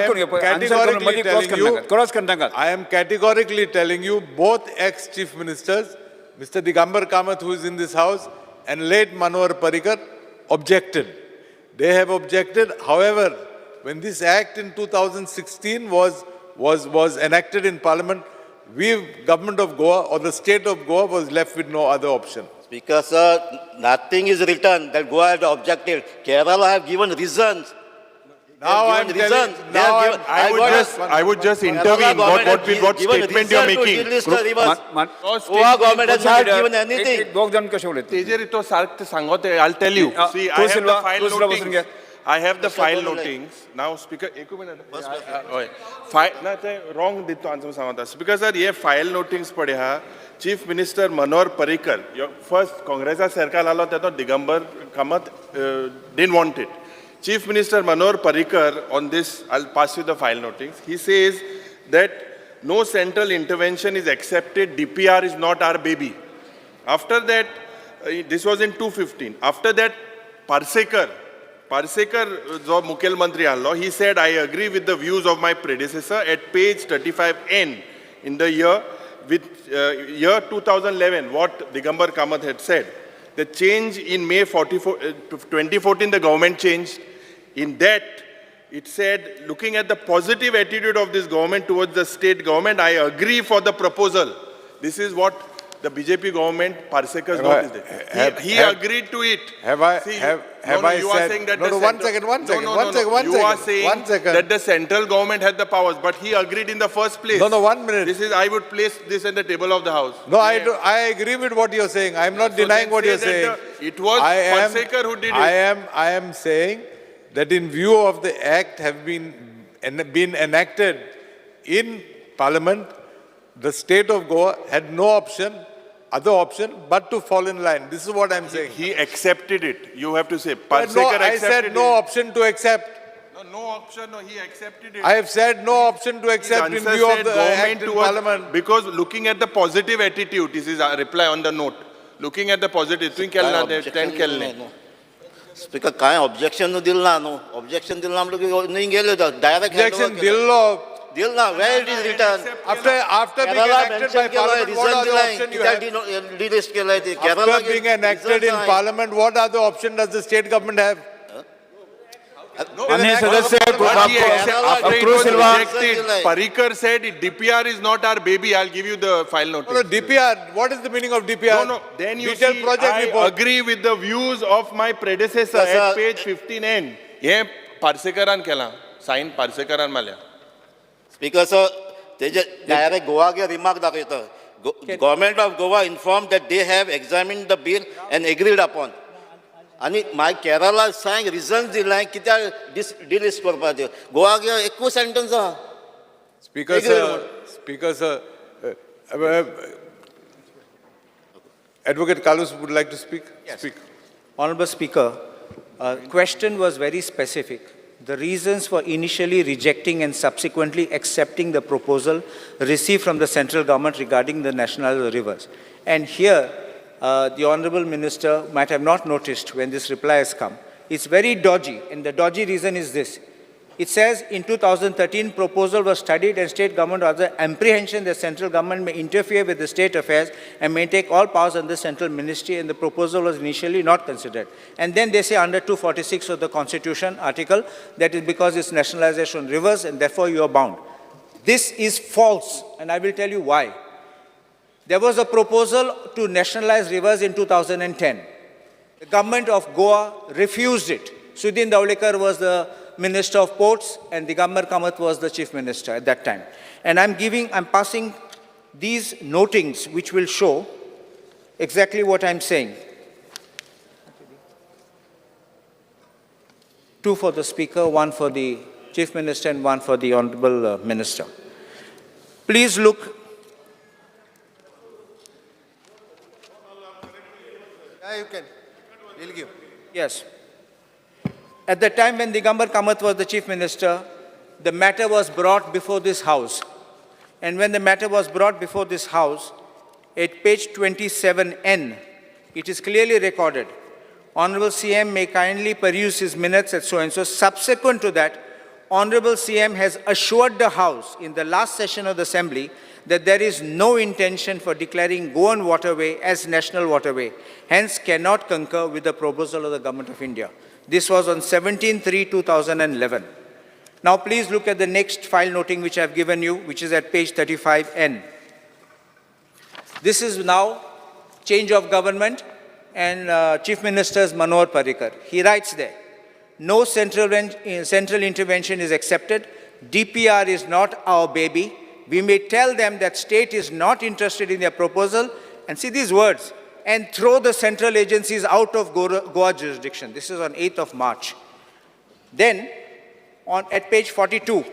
I am categorically telling you, both ex-chief ministers, Mr. Digambar Kamath, who is in this house, and late Manohar Parrikar, objected. They have objected. However, when this act in 2016 was enacted in Parliament, Government of Goa or the state of Goa was left with no other option. Because nothing is written that Goa had objected. Kerala have given reasons. Now I would just intervene. What statement you are making? Goa government has not given anything. I'll tell you. See, I have the file notings. Now, Speaker, wrong dito answer सांगता. Speaker sir, ये file notings पढ़े हा. Chief Minister Manohar Parrikar, first Congress सरकार आलो तेतो Digambar Kamath didn't want it. Chief Minister Manohar Parrikar, on this, I'll pass you the file notings. He says that no central intervention is accepted, DPR is not our baby. After that, this was in 2015. After that, Parsekar, जो मुखेल मंत्री आलो, he said, I agree with the views of my predecessor at page 35N in the year 2011, what Digambar Kamath had said. The change in May 2014, the government changed. In that, it said, looking at the positive attitude of this government towards the state government, I agree for the proposal. This is what the BJP government, Parsekar's note is there. He agreed to it. Have I You are said- saying that No, the no, one central- second, one second, No, one second, one You are second, saying one second. that the central government had the powers, but he agreed in the first place. No, 1 minute. This is, I would place this at the table of the House. No, I agree with what you're saying. I'm not So denying then what say you're that saying. it was Parsekar who did it. I am saying that in view of the act have been enacted in Parliament, the state of Goa had no other option but to fall in line. This is what I'm saying. He accepted it. You have to say, No, Parsekar I accepted said no option to accept. it. No option, no, he accepted it. I have said no option to accept in Answer view of said the act in towards- Parliament. Because looking at the positive attitude, this is a reply on the note. Looking at the positive, तुम्ही केलं ना, stand केलं नाही. Speaker काय objection दिलं ना no objection दिलं ना म्हणलं नाही गेले डायरेक्ट Objection dillo. दिलं ना वेर it is return After being enacted by Parliament, what other option you have? Delist केलंय ते After being enacted in Parliament, what other option does the state government have? अन्य सदस्य But he after it was Silva. rejected, Parrikar said, DPR is not our baby. I'll give you the file notice. No, DPR, what is the meaning of DPR? No, then you Detailed see, project I report. agree with the views of my predecessor Yes, at sir. page 15N. हे पार्सेकरान केला, sign पार्सेकरान मारल्या. Speaker sir तेजे direct Goa गे remark दाखयता government of Goa inform that they have examined the bill and agreed upon आनी मागीर केरला सांग region दिलाय कित्याक डिलिस्ट करपाचें गोवा गे एकूच सेंटन्स आहा Speaker sir, Advocate Kalus would like to speak? Yes. Speak. Honorable Speaker, question was very specific. The reasons for initially rejecting and subsequently accepting the proposal received from the central government regarding the national rivers. And here, the Honorable Minister might have not noticed when this reply has come. It's very dodgy, and the dodgy reason is this. It says in 2013, proposal was studied and state government has the apprehension that central government may interfere with the state affairs and may take all powers under central ministry, and the proposal was initially not considered. And then they say under 246 of the Constitution article, that is because it's nationalization rivers and therefore you are bound. This is false, and I will tell you why. There was a proposal to nationalize rivers in 2010. The government of Goa refused it. Sudhin Dhaulekar was the Minister of Ports, and Digambar Kamath was the Chief Minister at that time. And I'm passing these notings which will show exactly what I'm saying. 2 for the Speaker, 1 for the Chief Minister, and 1 for the Honorable Minister. Please look. Yeah, you can. We'll give. Yes. At the time when Digambar Kamath was the Chief Minister, the matter was brought before this House. And when the matter was brought before this House, at page 27N, it is clearly recorded, Honorable CM may kindly peruse his minutes at so-and-so. Subsequent to that, Honorable CM has assured the House in the last session of the Assembly that there is no intention for declaring Goan waterway as national waterway, hence cannot concur with the proposal of the Government of India. This was on 17/3/2011. Now please look at the next file noting which I have given you, which is at page 35N. This is now change of government and Chief Minister's Manohar Parrikar. He writes there, no central intervention is accepted. DPR is not our baby. We may tell them that state is not interested in their proposal, and see these words, and throw the central agencies out of Goa jurisdiction. This is on 8th of March. Then, at page 42,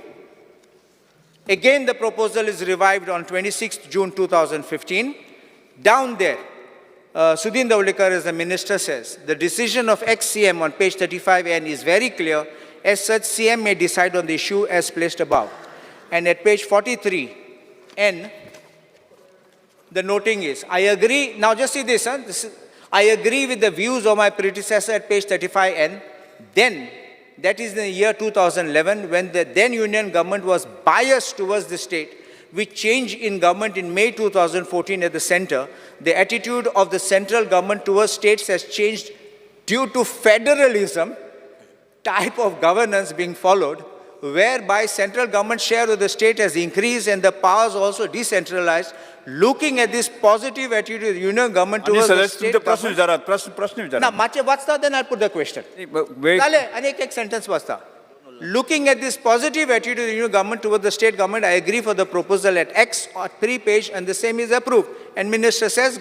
again the proposal is revived on 26th June 2015. Down there, Sudhin Davlikar as the minister says, the decision of ex-CM on page 35N is very clear. As such, CM may decide on the issue as placed above. And at page 43N, the noting is, I agree, now just see this, I agree with the views of my predecessor at page 35N. Then, that is in the year 2011, when the then union government was biased towards the state, with change in government in May 2014 at the center, the attitude of the central government towards states has changed due to federalism type of governance being followed, whereby central government share of the state has increased and the powers also decentralized. Looking at this positive attitude of the union government आणि towards the सदस्य state तुमचे प्रश्न government. विचारा प्रश्न ना विचारा माचे वाचता, then I'll put the question. वेग चालेल, आणि एक sentence वाचता. Looking at this positive attitude of the union government towards the state government, I agree for the proposal at X or 3 page and the same is approved. And minister says,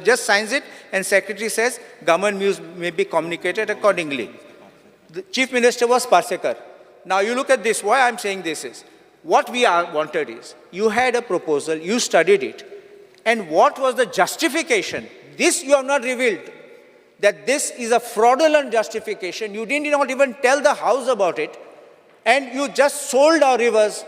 just signs it, and secretary says, government views may be communicated accordingly. The chief minister was Parsekar. Now you look at this, why I'm saying this is, what we wanted is, you had a proposal, you studied it, and what was the justification? This you have not revealed. That this is a fraudulent justification. You did not even tell the House about it. And you just sold our rivers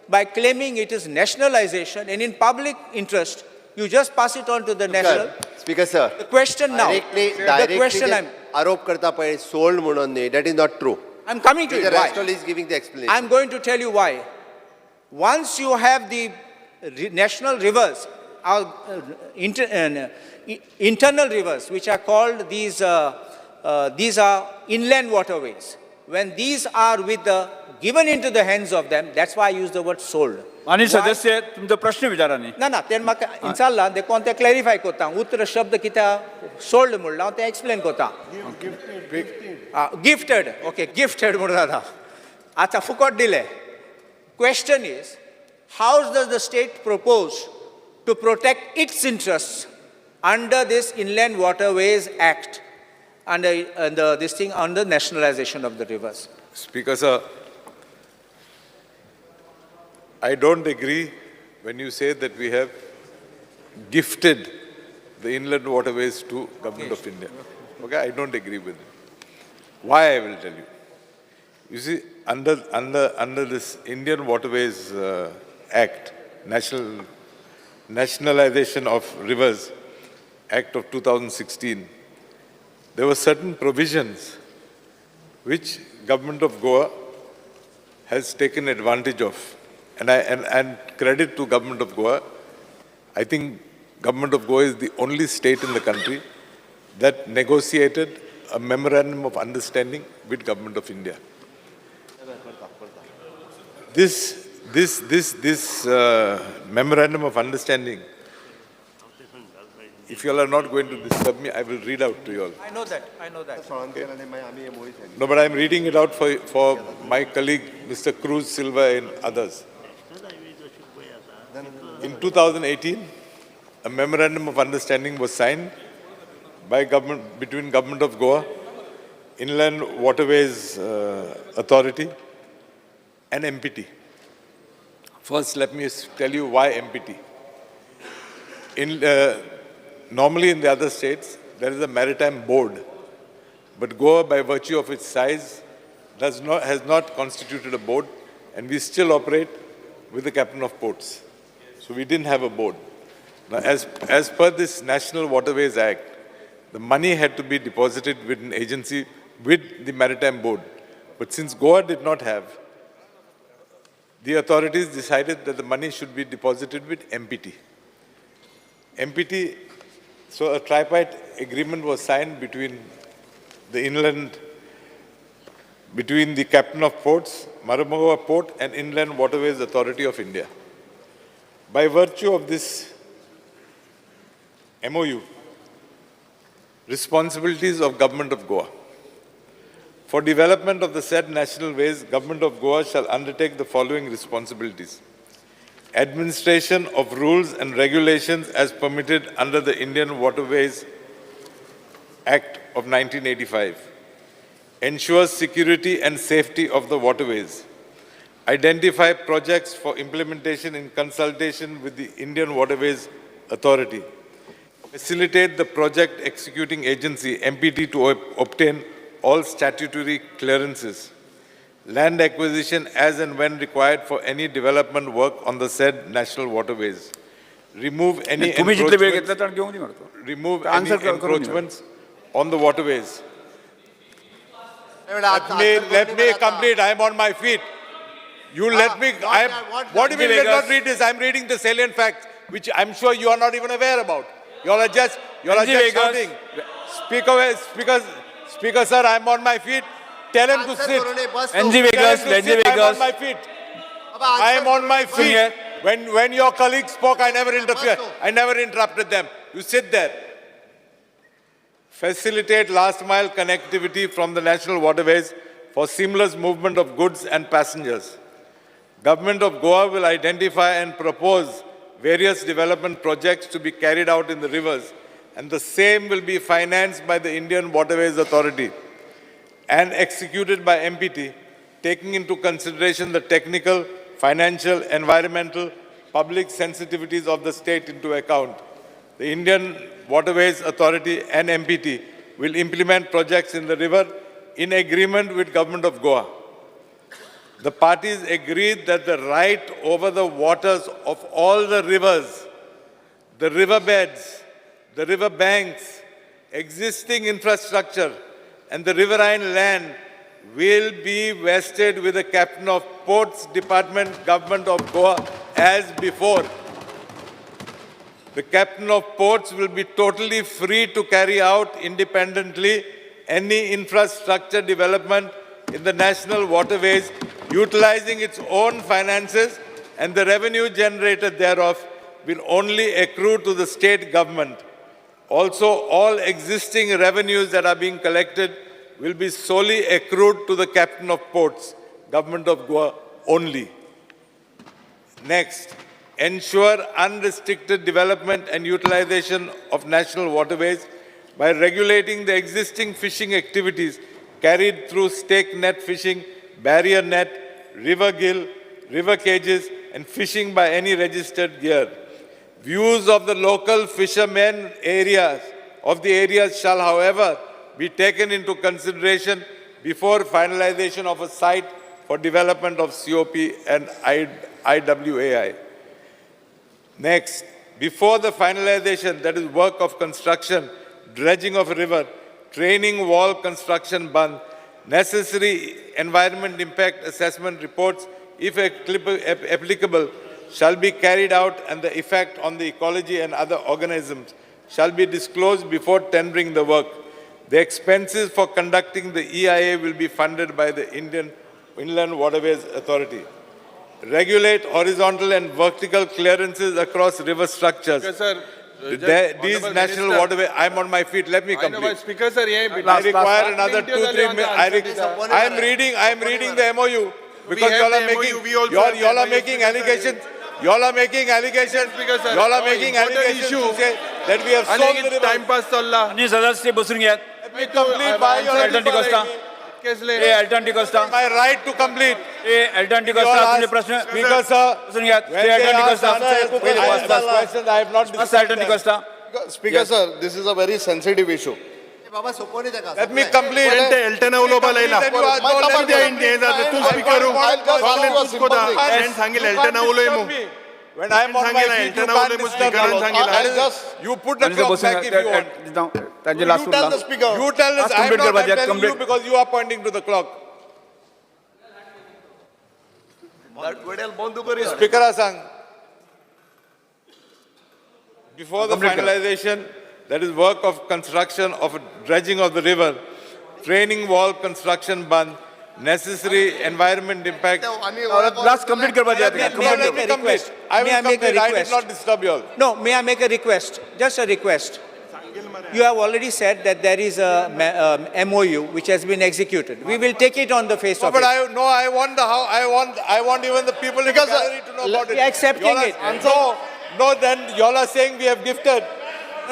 by claiming it is nationalization. And in public interest, you just pass it on to the national. Speaker sir. The question now. The question आरोप करता पळय sold म्हणून न्ही, that is not true. I'm coming to it. The Why? Rastol is giving the explanation. I'm going to tell you why. Once you have the national rivers, internal rivers, which are called these are inland waterways. When these are given into the hands of them, that's why I use the word sold. आणि सदस्य तुमचा प्रश्न विचारा न्ही ना ना तेन म्हाका इंचाल्ला देखून ते क्लॅरिफाय कोता उतर शब्द कित्याक सोल्ड म्हणला हांव ते एक्सप्लेन कोता गिफ्टेड ओके गिफ्टेड म्हणून जाता आतां फुकट दिले question is how does the state propose to protect its interests under this Inland Waterways Act, under this thing, under nationalization of the rivers. Speaker, sir, I don't agree when you say that we have gifted the inland waterways to Government of India. Okay, I don't agree with it. Why, I will tell you. You see, under this Indian Waterways Act, Nationalization of Rivers Act of 2016, there were certain provisions which Government of Goa has taken advantage of. And credit to Government of Goa. I think Government of Goa is the only state in the country that negotiated a memorandum of understanding with Government of India. This memorandum of understanding, if you all are not going to disturb me, I will read out to you all. I know that. No, but I am reading it out for my colleague, Mr. Cruz Silva and others. In 2018, a memorandum of understanding was signed between Government of Goa, Inland Waterways Authority, and MPT. First, let me tell you why MPT. Normally in the other states, there is a maritime board, but Goa, by virtue of its size, has not constituted a board, and we still operate with the captain of ports. So we didn't have a board. Now, as per this National Waterways Act, the money had to be deposited with an agency with the maritime board. But since Goa did not have, the authorities decided that the money should be deposited with MPT. So a tripartite agreement was signed between the Captain of Ports, Marumagawa Port, and Inland Waterways Authority of India. By virtue of this MOU, responsibilities of Government of Goa. For development of the said national ways, Government of Goa shall undertake the following responsibilities. Administration of rules and regulations as permitted under the Indian Waterways Act of 1985. Ensures security and safety of the waterways. Identify projects for implementation in consultation with the Indian Waterways Authority. facilitate the project executing agency, MPT, to obtain all statutory clearances, land acquisition as and when required for any development work on the said national waterways, remove any तुम्ही जितले वेळ encroachments, घेतला तर घेऊन दे म्हणतो. remove The any answer करून घ्या. encroachments on the waterways. Let me complete. I am on my feet. You let me. What do you mean? Let not read this. I am reading the salient facts, which I am sure you are not even aware about. You all are just shouting. Speaker, sir, I am on my feet. Tell him to sit. NG Vegas, NG I am on Vegas. my feet. I am on my feet. When your colleagues spoke, I never interfered. I never interrupted them. You sit there. Facilitate last mile connectivity from the national waterways for seamless movement of goods and passengers. Government of Goa will identify and propose various development projects to be carried out in the rivers, and the same will be financed by the Indian Waterways Authority and executed by MPT, taking into consideration the technical, financial, environmental, public sensitivities of the state into account. The Indian Waterways Authority and MPT will implement projects in the river in agreement with Government of Goa. The parties agreed that the right over the waters of all the rivers, the riverbeds, the river banks, existing infrastructure, and the riverine land will be vested with the Captain of Ports Department, Government of Goa, as before. The Captain of Ports will be totally free to carry out independently any infrastructure development in the national waterways, utilizing its own finances, and the revenue generated thereof will only accrue to the state government. Also, all existing revenues that are being collected will be solely accrued to the Captain of Ports, Government of Goa only. Next, ensure unrestricted development and utilization of national waterways by regulating the existing fishing activities carried through stake net fishing, barrier net, river gill, river cages, and fishing by any registered gear. Views of the local fishermen of the areas shall, however, be taken into consideration before finalization of a site for development of COP and IWAI. Next, before the finalization, that is work of construction, dredging of a river, training wall construction bund, necessary environment impact assessment reports, if applicable, shall be carried out, and the effect on the ecology and other organisms shall be disclosed before tendering the work. The expenses for conducting the EIA will be funded by the Indian Inland Waterways Authority. Regulate horizontal and vertical clearances across river structures. Speaker, sir, These national waterways, I'm on my feet, let me I know, complete. but Speaker, sir, I require another 2-3 minutes. I am reading the MOU because have y'all are the making, MOU, we also have the y'all are MOU, making Speaker, sir. allegations. Y'all are making allegations. Speaker, sir, Y'all are no, making important allegations issue. to say that we have sold the river. Time pass चालला आणि सदस्य बसून घ्या. Let me complete by your Alton Costa. केसले ए Alton D'Costa. my right to complete. ए Alton You D'Costa all तुमचे ask- प्रश्न Speaker, sir, बसून घ्या. when ए they Alton ask D'Costa. answers, पहिले I बस ask बस. questions, I have not बस discussed Alton them. D'Costa. Speaker, sir, this is a very sensitive issue. बाबा सोपवणी द्या का? Let me complete. एल्टन उलोबा लायला Then you are- no, let me- हे जातं तू स्पीकर एंड सांगेल एल्टन उलोय मग When I am on my feet, you can't disturb me. You put the आणि clock बसून back if you want. त्यांचे last You tell the speaker. You tell us, Ask I am complete not करवा दिया, telling you complete. because you are pointing to the clock. Speaker Asang, before the Complete करा. finalization, that is work of construction of dredging of the river, training wall construction bund, necessary environment impact. Last complete करवा दिया. May I complete make कर. a request? I May will I make a complete. I did request? not disturb you all. No, may I make a request? Just a request. You have already said that there is a MOU which has been executed. We will take it on the face No, of but it. I want the how I want even the people in the Because, gallery to know about it. we are accepting Y'all are- it. No, then y'all are saying we have gifted.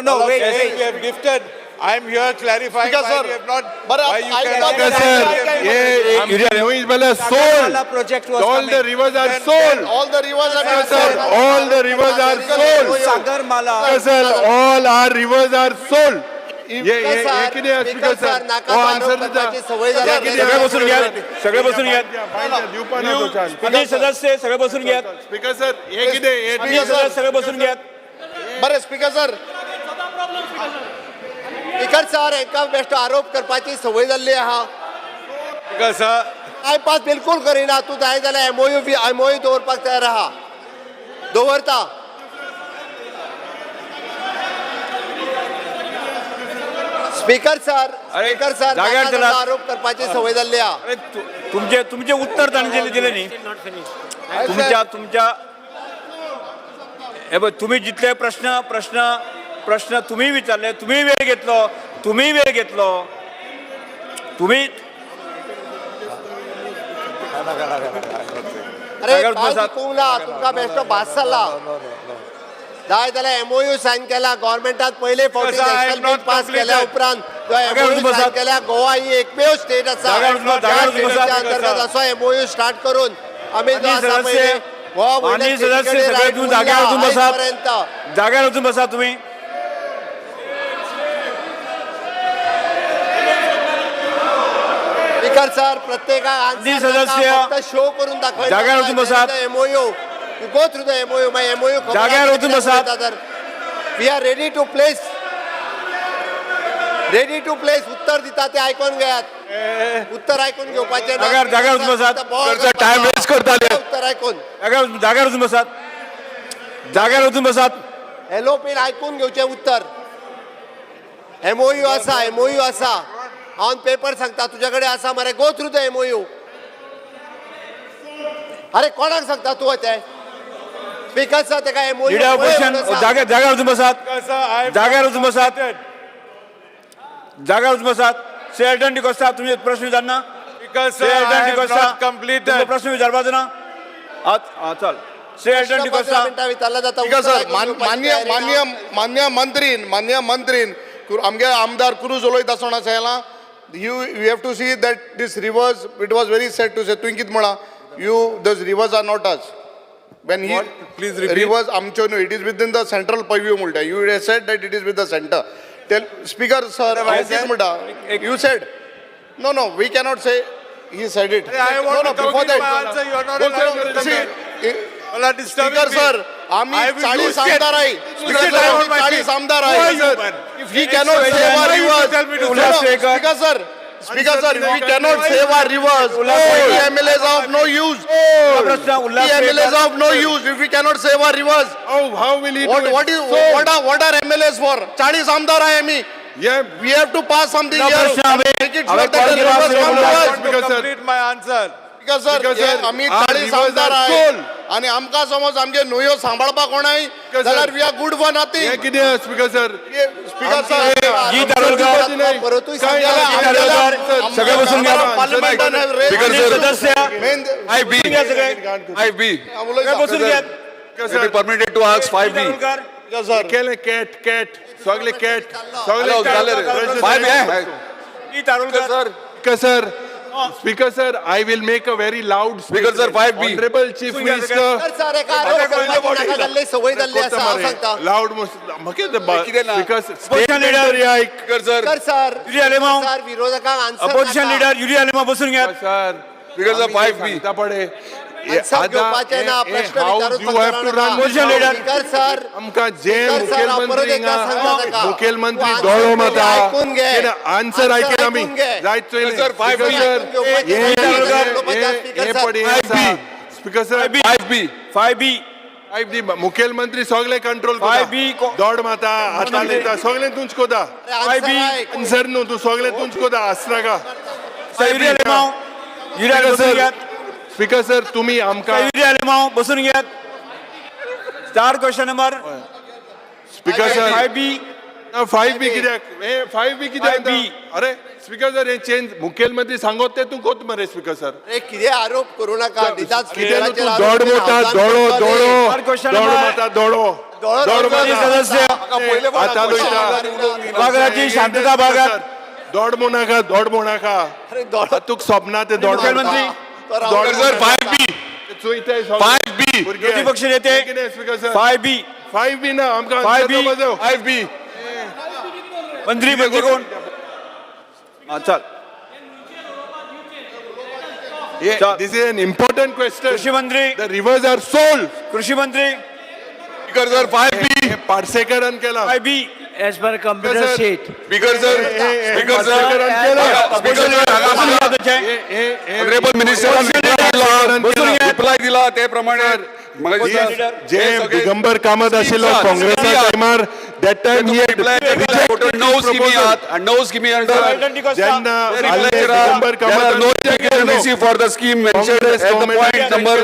No, Y'all are wait, saying wait. we have gifted. I am here clarifying Speaker, why sir. we have not, But why you I cannot. cannot- Speaker, sir, ये Noise Bala sold. Sagarwala project was All coming. the rivers are sold. All the rivers have been Sir, sold. all the rivers are sold. Sagarmala. Sir, all our rivers are sold. ये किती आहे speaker speaker sir sir नाका हो आरोप answer करण्याची सवय झाली आहे. सगळे बसून घ्या सगळे बसून घ्या द्या सदस्य सगळे बसून घ्या स्पीकर सर हे किती आहे? सदस्य सगळे बसून घ्या बरे स्पीकर सर स्पीकर सर एका बेस्ट आरोप करपाची सवय जाल्ली आहा कसं टायपास बिलकुल करिना तूं जाय जाल्यार एमओयू दवरपाक तयार आहा दवरता स्पीकर सर स्पीकर सर जाग्यार नाका चला. जाता आरोप करपाची सवय जाल्ली आहा अरे तुमचे उत्तर तांणी दिले न्ही तुमच्या हे बघ तुम्ही जितले प्रश्न तुम्ही विचारले तुम्ही वेळ घेतलो तुम्ही अरे जाग्यार काय बसात. चुकवला तुमका बेश्टो भास जाल्ला जाय जाल्यार एमओयू सायन केला गव्हर्मेंटात पयले फावटी Because I have national bill not pass केल्या completed. उपरांत जो जाग्यार एमओयू बसात. सायन केल्या गोवा ही एकमेव स्टेट आसा जाग्यार बसात. जाग्यार त्या बसात. स्टेटीच्या अंतर्गत असो एमओयू स्टार्ट करून आमी जो माननीय आसा सदस्य, पयले गोवा माननीय सदस्य सगळे तुम्ही जाग्यार वचून बसात. पर्यंत जाग्यार वचून बसा तुम्ही स्पीकर सर प्रत्येकाक माननीय सदस्य, फक्त शो करून दाखवायचा जाग्यार वचून बसात. MOU you go through the MOU my MOU जाग्यार वचून बसात. We are ready to place उत्तर दिता ते आयकून घेयात उत्तर आयकून घेवपाचें ना. जाग्यार वचून बसात. फक्त time waste करताले. उत्तर आयकून जाग्यार वचून बसात जाग्यार वचून बसात हॅलो बीन आयकून घेवचें उत्तर एमओयू आसा हांव पेपर सांगता तुझ्या कडेन आसा मरे गो थ्रू द एमओयू अरे कोणाक सांगता तूं ते स्पीकर सर तेका एमओयू लिडर ऑपोजिशन जाग्यार वचून बसात जाग्यार वचून बसात जाग्यार वचून बसात सेल्टन डिकोस्टा तुमचे प्रश्न विचारना Because sir, I have not completed. प्रश्न विचारपाचो ना चल सेल्टन डिकोस्टा विचारला जाता स्पीकर उत्तर सर आयकून घेवपाची तयारी ना. मान्य मंत्रीन आमगे आमदार कुरूज उलयता आसतना sayला you have to see that this rivers it was very sad to say तुवें कितें म्हणा those rivers are not us when he Please repeat. rivers आमच्यो न्हू it is within the central purview म्हणटा you said that it is with the center tell speaker sir हांव कितें म्हणटा you said no we cannot say he said it I want no to before complete my that answer. You are not allowed to see Well, that is speaker sir आम्ही I will 40 use आमदार आहे Sit down on my seat. 40 आमदार Who are आहे you, man? If he cannot save our Why you rivers, tell me to no, stop? Speaker sir, we cannot save our rivers. The MLAs are of no use. प्रश्न The MLAs are of no use if we cannot save our rivers. How will he do What it? what are MLAs for? 40 आमदार आहे आम्ही. Yeah, We have to pass something No, here. प्रश्न आम्ही- Make it आम्ही sure that the call rivers केला come to असेल. us. I want to Because, sir, complete my answer. Speaker sir, Because, हे sir, आम्ही our 40 rivers आमदार are आहे full. आणि आमकां समज आमगे न्हंयो सांबाळपाक कोणाय sir, जाल्यार we are good for nothing. हे किती आहे speaker sir speaker sir G Darolkar परतूय काय सांगा. दारोलकर सगळे बसून घ्या Speaker माननीय सदस्य I बसून घ्या सगळे सगळे बसून घ्या permitted to ask 5B. दारोलकर केले कॅट सगळे कॅट जी Darolkar sir speaker sir I will make a very loud speaker sir 5B honorable chief minister sir एका आरोप करपाची नाका जाल्ली सवय जाल्ली आसा हांव सांगता loud speaker Opposition leader. Speaker sir Yuri Alemao sir विरोधकांक answer opposition leader Yuri Alemao बसून घ्या सर स्पीकर सर 5B पडे आन्सर घेवपाचे ना प्रश्न विचारूच you have to run Opposition leader. Speaker sir आमकां जे स्पीकर सर, परत एकदा सांगता ताका. मुखेलमंत्री तूं दोळो answer माता ऐकून घे. आन्सर Answer ऐकेन आमी ऐकून घे. जायत चोयलें सर, स्पीकर ऐकून सर घेवपाचें हे स्पीकर सर. पडे स्पीकर सर 5B 5B मुखेलमंत्री सगळे कंट्रोल 5B दोड माता हाता लेता सगळे तुंच कोदा Answer ऐक. आन्सर न्हू तूं सगळे तुंच कोदा आसनाका युरी आलेमाव युरी आलेमाव बसून घ्या स्पीकर सर तुम्ही आमकां युरी आलेमाव बसून घ्या star question number speaker sir 5B 5B कित्याक हे 5B कित्याक 5B. अरे स्पीकर सर हे चेंज मुखेलमंत्री सांगत ते तू कोत मरे स्पीकर सर अरे कितें आरोप करू नाका निदान कितें न्हू स्पीकराचेर तूं आरोप दोड करून मोता हावजान दोळो करतले. दोळो Third question दोड number. माता दोळो दोड सदस्य सभागृहाची शांतता बाळगा. दोड मोनाका तूक स्वप्ना ते दोड मुख्यमंत्री सर 5B विरोधी पक्ष नेते स्पीकर सर 5B 5B ना आमकां 5B मंत्री कोण हा, चल चल. दिस इज एन इम्पॉर्टंट क्वेश्चन. कृषी मंत्री द रिव्हर्स आर सोल्ड. कृषी मंत्री स्पीकर सर 5B पार्सेकरान केला. 5B as per computer sheet. Speaker sir पार्सेकरान Honorable Minister रिप्लाय दिला ते प्रमाणे जे दिगंबर कामत आशिल्लो काँग्रेसा टायमार दॅट टाइम ही णव स्किमी आहात आणि 9 स्किमी अंडर जेन्ना Digambar Kamat for the scheme mentioned at the point number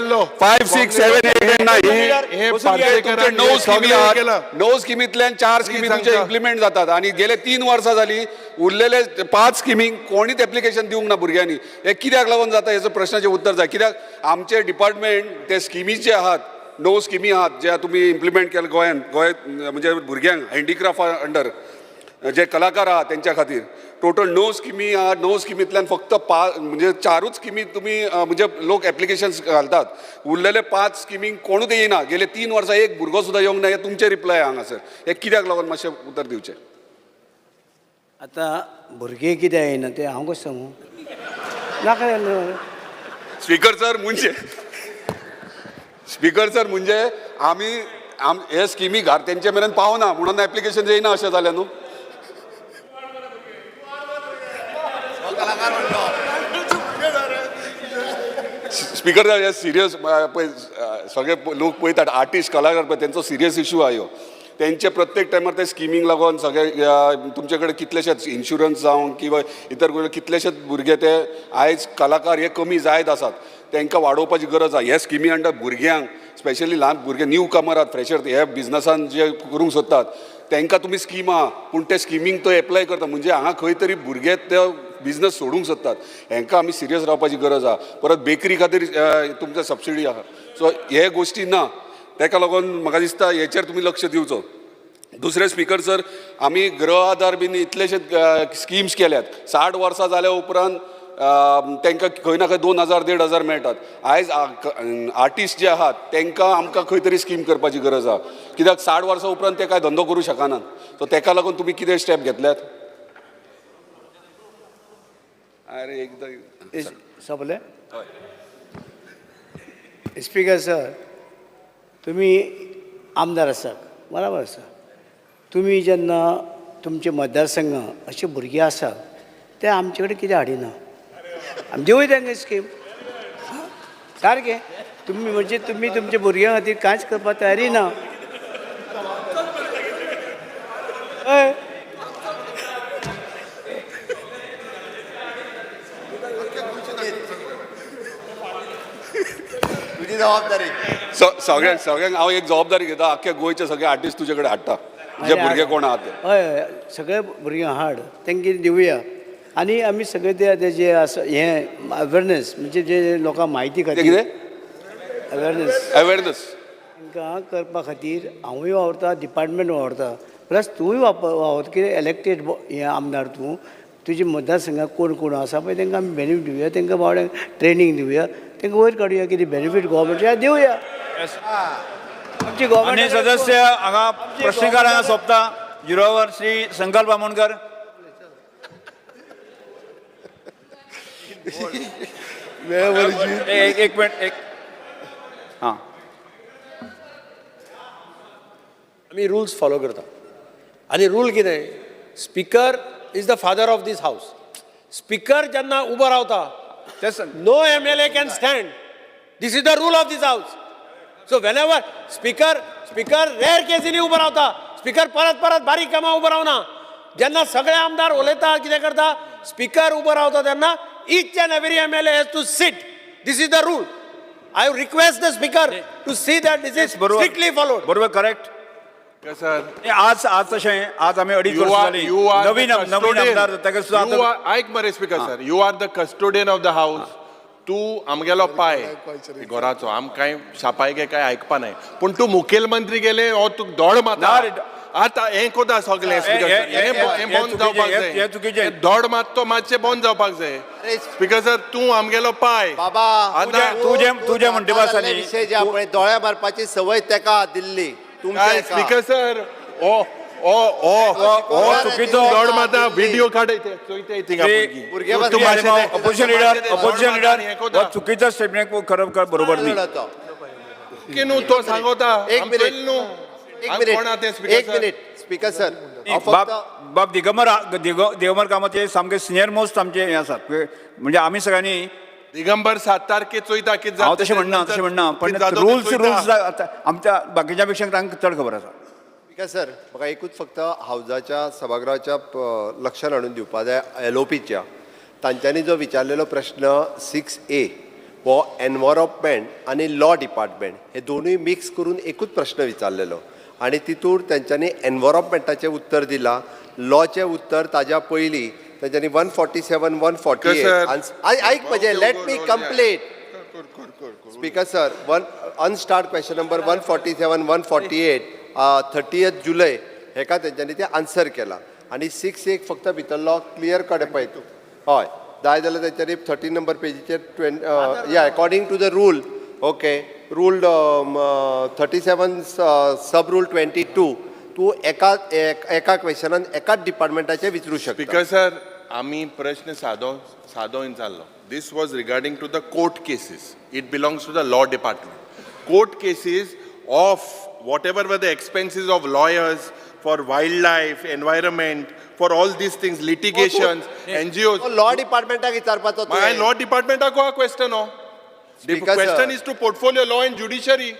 5, 6, 7, 8 and 9 हे पार्सेकरान 9 स्किमी आहात. केला. 9 स्किमींतल्यान 4 स्किमी तुमचे इम्प्लिमेंट जातात आणि गेले 3 वर्सां जाली उरलेले 5 स्किमींक कोणीच एप्लिकेशन दिवंक ना भुरग्यांनी. हे कित्याक लागून जाता हेचं प्रश्नाचें उत्तर जाय. कित्याक आमचे डिपार्टमेंट ते स्किमी जे आहात 9 स्किमी आहात जे तुम्ही इम्प्लिमेंट केले गोंयांत म्हणजे भुरग्यांक हँडिक्राफ्ट अंडर जे कलाकार आहात त्यांच्या खातीर टोटल 9 स्किमी आहात. 9 स्किमींतल्यान फक्त 5 म्हणजे 4च स्किमी तुम्ही म्हणजे लोक एप्लिकेशन्स घालतात. उरलेले 5 स्किमींक कोणूच येना. गेले 3 वर्सां एक भुरगो सुद्दां येवंक ना. हे तुमचे रिप्लाय हांगासर हे कित्याक लागून मातशें उतर दिवचें. आतां भुरगे कितें येना ते हांव कशें सांगू नाका. स्पीकर सर म्हणजे आमी हे स्किमी तेंचे मेरेन पावना म्हणून एप्लिकेशन येयना अशें जालें न्हू. स्पीकर सर हे सिरियस पळय सगळे लोक पळयतात आर्टिस्ट कलाकार पळय तेंचो सिरियस इशू आहा ह्यो. तेंचे प्रत्येक टायमार ते स्किमींक लागून सगळे तुमचे कडेन कितलेशेच इन्शुरन्स जावं किंवा इतर कितलेशेच भुरगे ते आयज कलाकार हे कमी जायत आसात. तांकां वाडोवपाची गरज आहा. ह्या स्किमी अंडर भुरग्यांक स्पेशली ल्हान भुरगे न्यू कमर आहात फ्रेशर हे बिझनसान जे करूंक सोदतात तांकां तुमी स्कीम आहा पूण ते स्किमींक तो एप्लाय करता म्हणजे हांगा खंय तरी भुरगे ते बिझनस सोडूंक सोदतात. हांकां आमी सिरियस रावपाची गरज आहा. परत बेकरी खातीर तुमचो सबसिडी आहा. सो हे गोश्टी ना ताका लागून म्हाका दिसता हेचेर तुमी लक्ष दिवचो. दुसरे स्पीकर सर आमी गृह आधार बीन इतलेशे स्किम्स केल्यात 60 वर्सां जाल्या उपरांत तांकां खंय ना खंय 2,000-1,500 मेळटात. आयज आर्टिस्ट जे आहात तांकां आमकां खंय तरी स्कीम करपाची गरज आहा. कित्याक 60 वर्सां उपरांत ते कांय धंदो करूं शकनात. सो ताका लागून तुमी कितें स्टेप घेतल्यात. अरे एकदां सोंपलें. स्पीकर सर तुमी आमदार आसात बरोबर आसा. तुमी जेन्ना तुमचे मतदारसंघात अशे भुरगे आसात ते आमचे कडेन कितें हाडिना. आमी दिवूय तांकां स्कीम सारकें. तुमी म्हणजे तुमी तुमच्या भुरग्यां खातीर कांयच करपाक तयारी ना. हय तुझी जबाबदारी. सगळ्यांक हांव एक जबाबदारी घेता. आख्ख्या गोंयचे सगळे आर्टिस्ट तुजे कडेन हाडटा जे भुरगे कोण आहात ते. हय सगळे भुरग्यांक हाड तांकां दिवया. आनी आमी सगळे ते जे आसा हें अवेरनेस म्हणजे जे लोकांक म्हायती खातीर अवेरनेस तांकां करपा खातीर हांवूय वावरता डिपार्टमेंट वावरता प्लस तूंय वावरता कितें इलेक्टेड हे आमदार तूं तुजे मतदारसंघात कोण कोण आसा पळय तांकां आमी बेनिफीट दिवया. तांकां बावड्यांक ट्रेनींग दिवया. तांकां वयर काडुया कितें बेनिफीट गोवोरमेंट दिवया. आमची आणि सदस्य हांगा प्रश्नकार हांगा सोंपता. युरोवर श्री संकल्प बामणकर. एक मिनिट एक हां आम्ही रूल्स फॉलो करता आणि रूल कितें speaker is the father of this house. Speaker जेन्ना उबो रावता no MLA can stand. This is the rule of this house. So whenever speaker rare केसींनी उबो रावता. स्पीकर परत बारीक कामां उबो रावना. जेन्ना सगळे आमदार उलयता कितें करता स्पीकर उबो रावता तेन्ना each and every MLA has to sit. This is the rule. I request the speaker to see that this is strictly followed. बरोबर करेक्ट. आज तशें आज आमी 2.5 वर्सां जालीं नवीन आमदार ताका सुद्दां ऐक मरे speaker sir you are the custodian of the house. तूं आमगेलो पाय घराचो आम कांय शापायगे कांय आयकपा नाय पूण तूं मुखेलमंत्री गेले हो तूं दोड माता आतां हें कोता सगलें स्पीकर सर हें बंद जावपाक हे चुकीचें. जाय दोड मात तो मातशें बंद जावपाक जाय स्पीकर सर तूं आमगेलो पाय बाबा तुझे म्हणटे बा जाल्ले विशय जे आपण दोळ्या मारपाची संवय तेका दिल्ली तुमच्या काय एका. स्पीकर सर ओ चुकीचो दोड माता व्हिडिओ काडयते चोयते थिंगा भुरगे अपोजिशन लिडर चुकीचा स्टेटमेंट करप बरोबर नाही तो. की न्हू तो सांगोता एक मिनिट. न्हू एक मिनिट स्पीकर सर बाब दिगंबर कामत सामके सिनियर मोस्ट आमचे हे आसात म्हणजे आम्ही सगळ्यांनी दिगंबर 7 तारखेक चोयता कितें हांव तशें म्हणना पण रुल्स आमच्या बाकीच्या पेक्षा तांकां चड खबर आसा स्पीकर सर म्हाका एकूच फक्त हावजाच्या सभागृहाच्या लक्षांत हाडून दिवपा जाय एलओपीच्या तांच्यांनी जो विचारलेलो प्रश्न 6A हो एनवायरमेंट आनी लॉ डिपार्टमेंट हे दोनूय मिक्स करून एकूच प्रश्न विचारलेलो आनी तितून तेंच्यांनी एनवायरमेंटाचें उत्तर दिलां लॉचें उत्तर ताज्या पयलीं तेंच्यांनी 147 148 आयक म्हजें let me complete speaker sir unstarred question number 147 148 30th July हेका तेंच्यांनी ते आन्सर केला आनी 6A फक्त भितरलो क्लियर कट पळय तूं हय जाय जाल्यार तेंच्यांनी 13 नंबर पेजीचेर या according to the rule okay rule 37 sub rule 22 तूं एका क्वेश्चनान एकाच डिपार्टमेंटाचे विचारूं शकता स्पीकर सर आमी प्रश्न सादो विचारलो this was regarding to the court cases it belongs to the law department court cases of whatever were the expenses of lawyers for wildlife, environment, for all these things, litigations, NGOs. Law डिपार्टमेंटाक विचारपाचो My law department go a question. The Speaker, question sir. is to portfolio law and judiciary.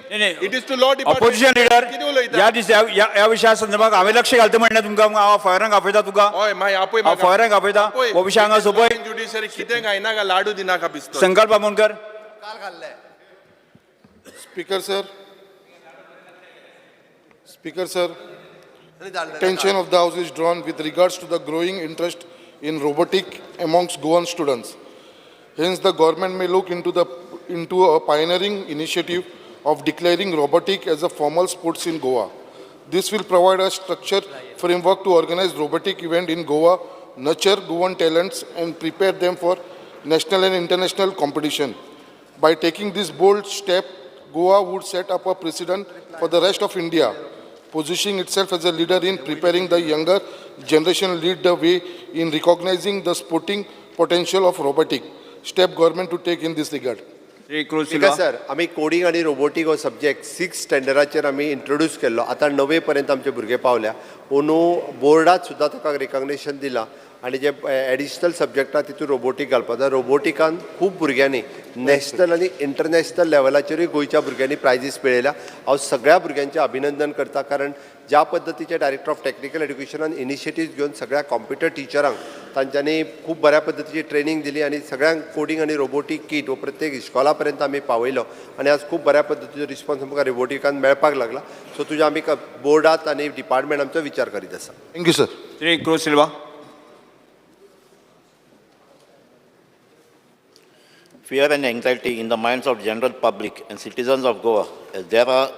It is to law department. Opposition किती leader उलयता? या दिसा या विशया संदर्भात हांवें लक्ष घालता म्हणल्यार तुमकां हांव फॉयरांक आपयता तुका हय माय आपय हांव फॉयरांक आपयता हो विशय हांगा सोपय ज्युडिशरी कितें गायना का लाडू दिना का बिस्तो संकल्प Bamankar Speaker, sir, attention of the House is drawn with regards to the growing interest in robotic amongst Goan students. Hence, the government may look into a pioneering initiative of declaring robotic as a formal sports in Goa. This will provide a structured framework to organize robotic event in Goa, nurture Goan talents, and prepare them for national and international competition. By taking this bold step, Goa would set up a precedent for the rest of India, positioning itself as a leader in preparing the younger generation, lead the way in recognizing the sporting potential of robotic. Step government to take in this regard. Speaker sir आमी coding आनी robotic हो subject 6th स्टँडर्डाचेर आमी introduce केल्लो आतां 9वे पर्यंत आमचे भुरगे पावल्या अंदू बोर्डात सुद्दां ताका रिकॉग्निशन दिलां आनी जे एडिशनल सब्जेक्ट आहा तितून रोबोटीक घालपाक रोबोटिकान खूब भुरग्यांनी नॅशनल आनी इंटरनॅशनल लेवलाचेरूय गोंयच्या भुरग्यांनी प्रायजीस मेळयल्या हांव सगळ्या भुरग्यांचें अभिनंदन करता कारण ज्या पद्दतीचे डायरेक्टर ऑफ टेक्निकल एड्युकेशनान इनिशिएटिव्ह घेवन सगळ्या कॉम्प्युटर टिचरांक तांच्यांनी खूब बऱ्या पद्दतीची ट्रेनिंग दिली आनी सगळ्यांक कोडिंग आनी रोबोटीक किट हो प्रत्येक इस्कॉला पर्यंत आमी पावयलो आनी आज खूब बऱ्या पद्दतीचो रिस्पॉन्स आमकां रोबोटिकान मेळपाक लागला सो तुज्या आमी बोर्डात आनी डिपार्टमेंट आमचो विचार करीत आसा Thank you, sir. Shri Cruz Silva Fear and anxiety in the minds of general public and citizens of Goa, as there are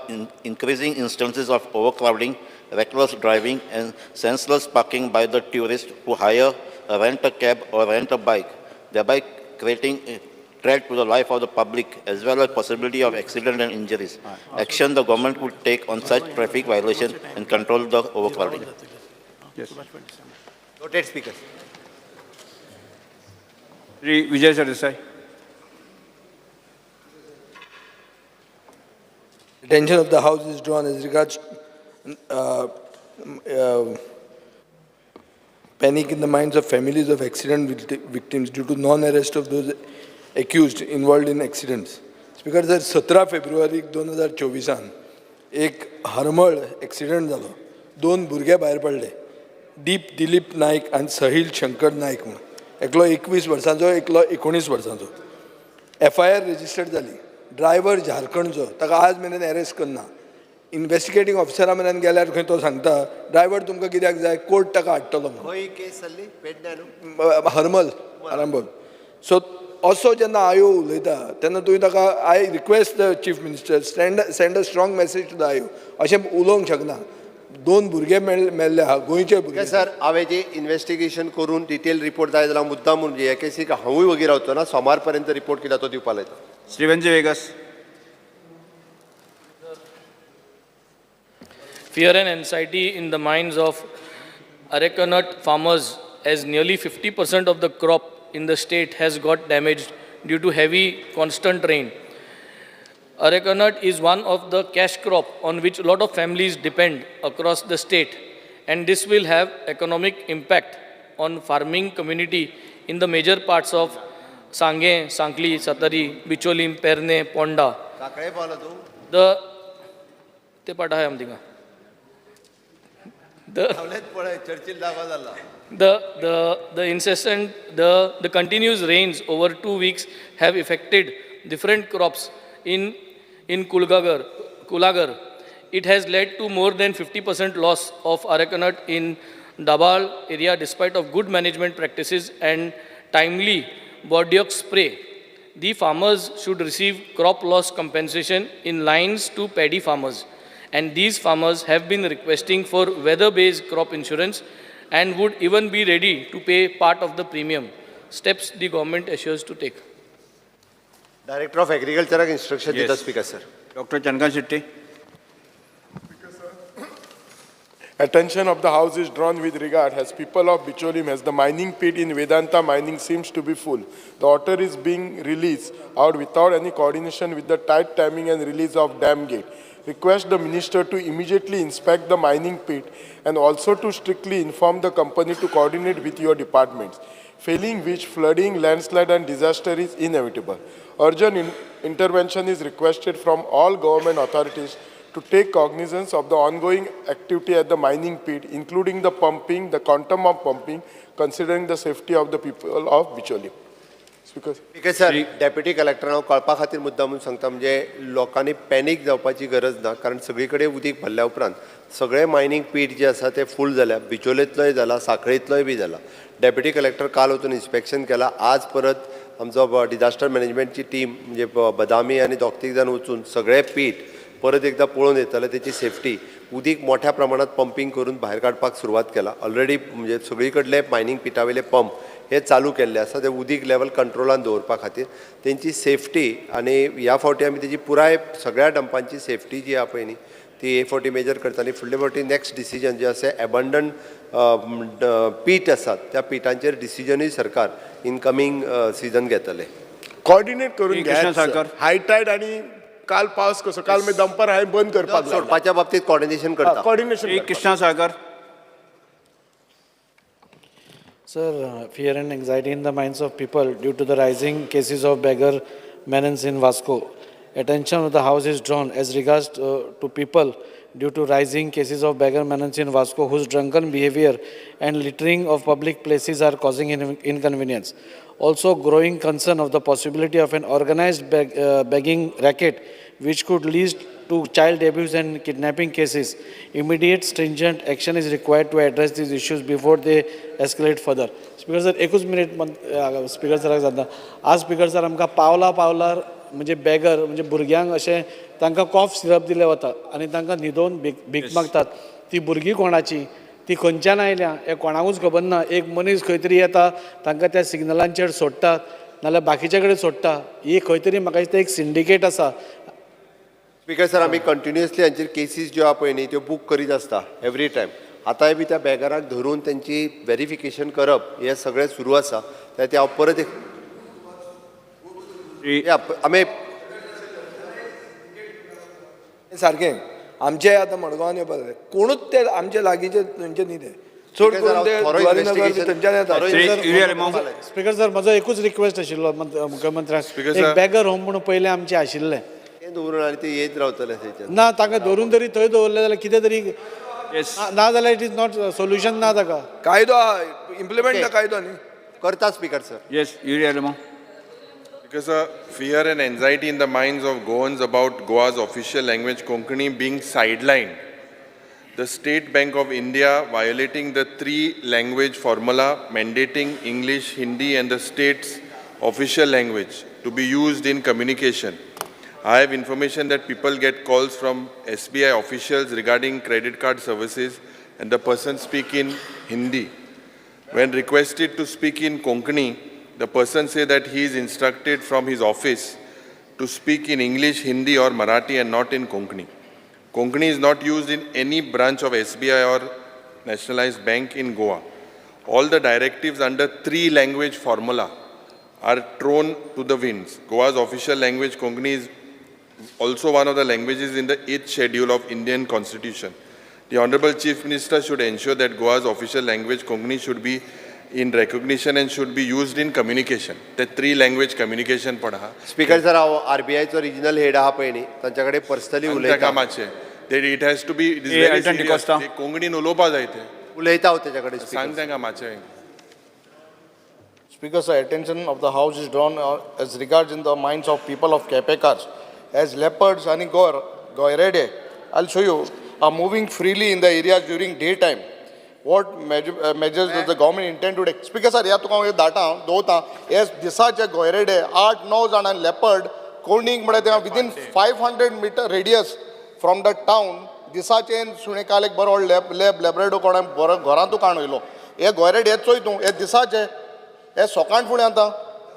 increasing instances of overcrowding, reckless driving, and senseless parking by the tourists who hire, rent a cab or rent a bike, thereby creating a threat to the life of the public as well as possibility of accident and injuries. Action the government would take on such traffic violations and control the overcrowding. Yes. Noted, Speaker. Shri Vijay Sardesai Attention of the House is drawn as regards panic in the minds of families of accident victims due to non-arrest of those accused involved in accidents. Speaker, sir, 17 February 2024 एक Harmal accident जालो 2 भुरगे भायर पडले दीप दिलीप नायक आनी सहील शंकर नायक म्हणून एकलो 21 वर्सांचो एकलो 19 वर्सांचो FIR रजिस्टर्ड जाली ड्रायव्हर झारखंडचो ताका आज मेरेन अरेस्ट करना इन्व्हेस्टिगेटींग ऑफिसरा मेरेन गेल्यार खंय तो सांगता ड्रायव्हर तुमकां कित्याक जाय कोर्ट ताका हाडटलो म्हणून खंय केस जाल्ली पेडण्यान हरमल आरांबोल सो असो जेन्ना आयो उलयता तेन्ना तुवें ताका I request the chief minister send a strong message to the आयो अशें उलोवंक शकना. 2 भुरगे मेल्ले आहा गोंयचे भुरगे. सर हांवें जी इन्व्हेस्टिगेशन करून डिटेल रिपोर्ट जाय जाल्यार मुद्दाम म्हणजे हे केसीक हांवूय वगी रावचो ना. सोमार पर्यंत रिपोर्ट केला तो दिवपा लायता. श्रीवंजी Vegas. Fear and anxiety in the minds of areca nut farmers, as nearly 50% of the crop in the state has got damaged due to heavy constant rain. Areca nut is one of the cash crop on which a lot of families depend across the state, and this will have economic impact on farming community in the major parts of Sange, Sankli, Satari, Bicholim, Perne, Ponda. काकळे पावला तूं? ते पाठ आहे आमथिंगा. Churchill दावा जाला. The continuous rains over 2 weeks have affected different crops in Kulagar. It has led to more than 50% loss of areca nut in Dabal area despite of good management practices and timely Bordeaux spray. The farmers should receive crop loss compensation in lines to paddy farmers. And these farmers have been requesting for weather-based crop insurance and would even be ready to pay part of the premium. Steps the government assures to take. Director of Agriculture instruction to the Speaker, sir. Dr. Chankan Shetty. Attention of the House is drawn with regard as people of Bicholim as the mining pit in Vedanta mining seems to be full. The water is being released out without any coordination with the tight timing and release of dam gate. Request the minister to immediately inspect the mining pit and also to strictly inform the company to coordinate with your departments, failing which flooding, landslide and disaster is inevitable. Urgent intervention is requested from all government authorities to take cognizance of the ongoing activity at the mining pit, including the pumping, the quantum of pumping, considering the safety of the people of Bicholi. Speaker, sir, deputy कलेक्टरांक कळपा खातीर मुद्दा म्हणून सांगता म्हणजे लोकांनी panic जावपाची गरज ना कारण सगळी कडेन उदीक भरल्या उपरांत सगळे मायनींग पीट जे आसा ते फूल जाल्या. बिचोलेंतलोय जाला, साखळेंतलोय बी जाला. डेप्युटी कलेक्टर काल वचून इन्स्पेक्शन केला. आज परत आमचो डिजास्टर मॅनेजमेंटची टीम म्हणजे बदामी आनी दोग तीग जाण वचून सगळे पीट परत एकदा पळोवन येतले त्याची सेफ्टी उदीक मोठ्या प्रमाणात पंपिंग करून भायर काडपाक सुरवात केला. ऑलरेडी म्हणजे सगळी कडले मायनींग पिटावयले पंप हे चालू केल्ले आसा ते उदीक लेवल कंट्रोलान दवरपा खातीर तेंची सेफ्टी आनी ह्या फावटी आमी तेजी पुराय सगळ्या डंपांची सेफ्टी जी आहा पळय न्ही ती हे फावटी मेजर करता आनी फुडले फावटी नेक्स्ट डिसिजन जे आसा एबंडंट पीट आसात त्या पिटांचेर डिसिजनूय सरकार इनकमींग सिजन घेतले. कोऑर्डिनेट करून घ्या. हाय टायड आणि काल पावस कसो काल मी दंपर हाय बंद करपाक सोडपाच्या बाबतीत कोऑर्डिनेशन करता. Coordination Krishna Sagar. Sir, fear and anxiety in the minds of people due to the rising cases of beggar menace in Vasco. Attention of the House is drawn as regards to people due to rising cases of beggar menace in Vasco whose drunken behavior and littering of public places are causing inconvenience. Also growing concern of the possibility of an organized begging racket which could lead to child abuse and kidnapping cases. Immediate stringent action is required to address these issues before they escalate further. Speaker sir, एकूच minute speaker सराक जाता. आज speaker sir आमकां पावलार म्हणजे bagger म्हणजे भुरग्यांक अशें तांकां कॉफ सिरप दिले वता आनी तांकां न्हिदोवन भीक मागतात. ती भुरगीं कोणाची, ती खंयच्यान आयल्या हें कोणाकूच खबर ना. एक मनीस खंय तरी येता तांकां त्या सिग्नलांचेर सोडटात नाल्यार बाकीचे कडेन सोडटा. ही खंय तरी म्हाका दिसता एक सिंडिकेट आसा. स्पीकर सर आमी कंटिन्युअसली हांचेर केसीस ज्यो आहा पळय न्ही त्यो बूक करीत आसता एवरी टायम. आतांय बी त्या बॅगराक धरून त्यांची व्हेरिफिकेशन करप हे सगळें सुरू आसा. ते हांव परत एक आमी सारकें आमचे आतां मडगांवान येवपाक जाय कोणूच ते आमचे लागींचे थंयचे न्ही ते चड करून ते जुवारीनगर थंयच्यान येतात. स्पीकर सर म्हजो एकूच रिक्वेस्ट आशिल्लो मुख्यमंत्र्याक एक बॅगर होम म्हणून पयलें आमचें आशिल्लें दवरून आनी ते येत रावतले थंयच्यान. ना ताका धरून तरी थंय दवरलें जाल्यार कितें तरी ना जाल्यार इट इज नॉट सोल्युशन ना ताका. कायदो इम्प्लिमेंट कायदो न्ही करता speaker sir. Yes urea. Because fear and anxiety in the minds of Goans about Goa's official language Konkani being sidelined. The State Bank of India violating the 3-language formula mandating English, Hindi and the states official language to be used in communication. I have information that people get calls from SBI officials regarding credit card services and the person speak in Hindi. When requested to speak in Konkani, the person say that he is instructed from his office to speak in English, Hindi or Marathi and not in Konkani. Konkani is not used in any branch of SBI or nationalized bank in Goa. All the directives under 3-language formula are thrown to the winds. Goa's official language, Konkani, is also one of the languages in the 8th schedule of Indian Constitution. The Honorable Chief Minister should ensure that Goa's official language, Konkani, should be in recognition and should be used in communication. The 3-language communication पढ़ा. Speaker sir हांव RBIचो regional head आहा पळय न्ही तांच्या कडेन personally उलयता कामाचे. It has to be, it is very serious. ते कोंकणीन उलोवपा जाय ते. उलयता हांव ताच्या कडेन सांग तांकां मातशें. Speaker, sir, attention of the House is drawn as regards in the minds of people of Kepekars as leopards and goirede. I'll show you are moving freely in the areas during daytime. What measures does the government intend to take? Speaker, sir, ह्या तुका हांव data दोता हे दिसाचे गोयरेडे 8-9 जाणां leopard कोणीक म्हळ्यार थिंगा within 500 meter radius from the town दिसाचे सुणे काल एक बरो लॅब्रेडो कोणा बरो घरांतू काण वयलो हे गोयरेडे हे चोय तूं हे दिसाचे हे सोकाण फुडें आतां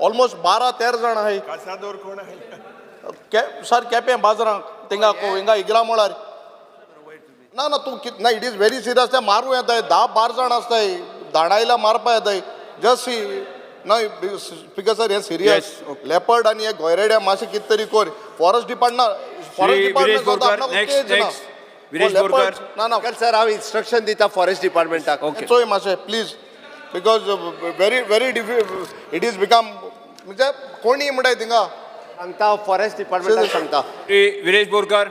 ऑलमोस्ट 12-13 जाणां आहाय कासादोर कोण आहे? सर केपें बाजारांक थिंगा हिंगा इगरा म्हळ्यार ना ना तूं ना इट इज व्हेरी सिरियस ते मारूं येताय 10-12 जाण आसताय धाडायला मारपा येताय जस्ट सी ना स्पीकर सर हे सिरियस लेपर्ड आनी हे गोयरेड्या मातशें कितें तरी कर फॉरेस्ट डिपार्टमेंट ना ना सर हांव इन्स्ट्रक्शन दिता फॉरेस्ट डिपार्टमेंटाक चोय मातशें please because very it is become म्हणजे कोणी म्हणटाय थिंगा सांगता फॉरेस्ट डिपार्टमेंटाक सांगता Viresh Borkar.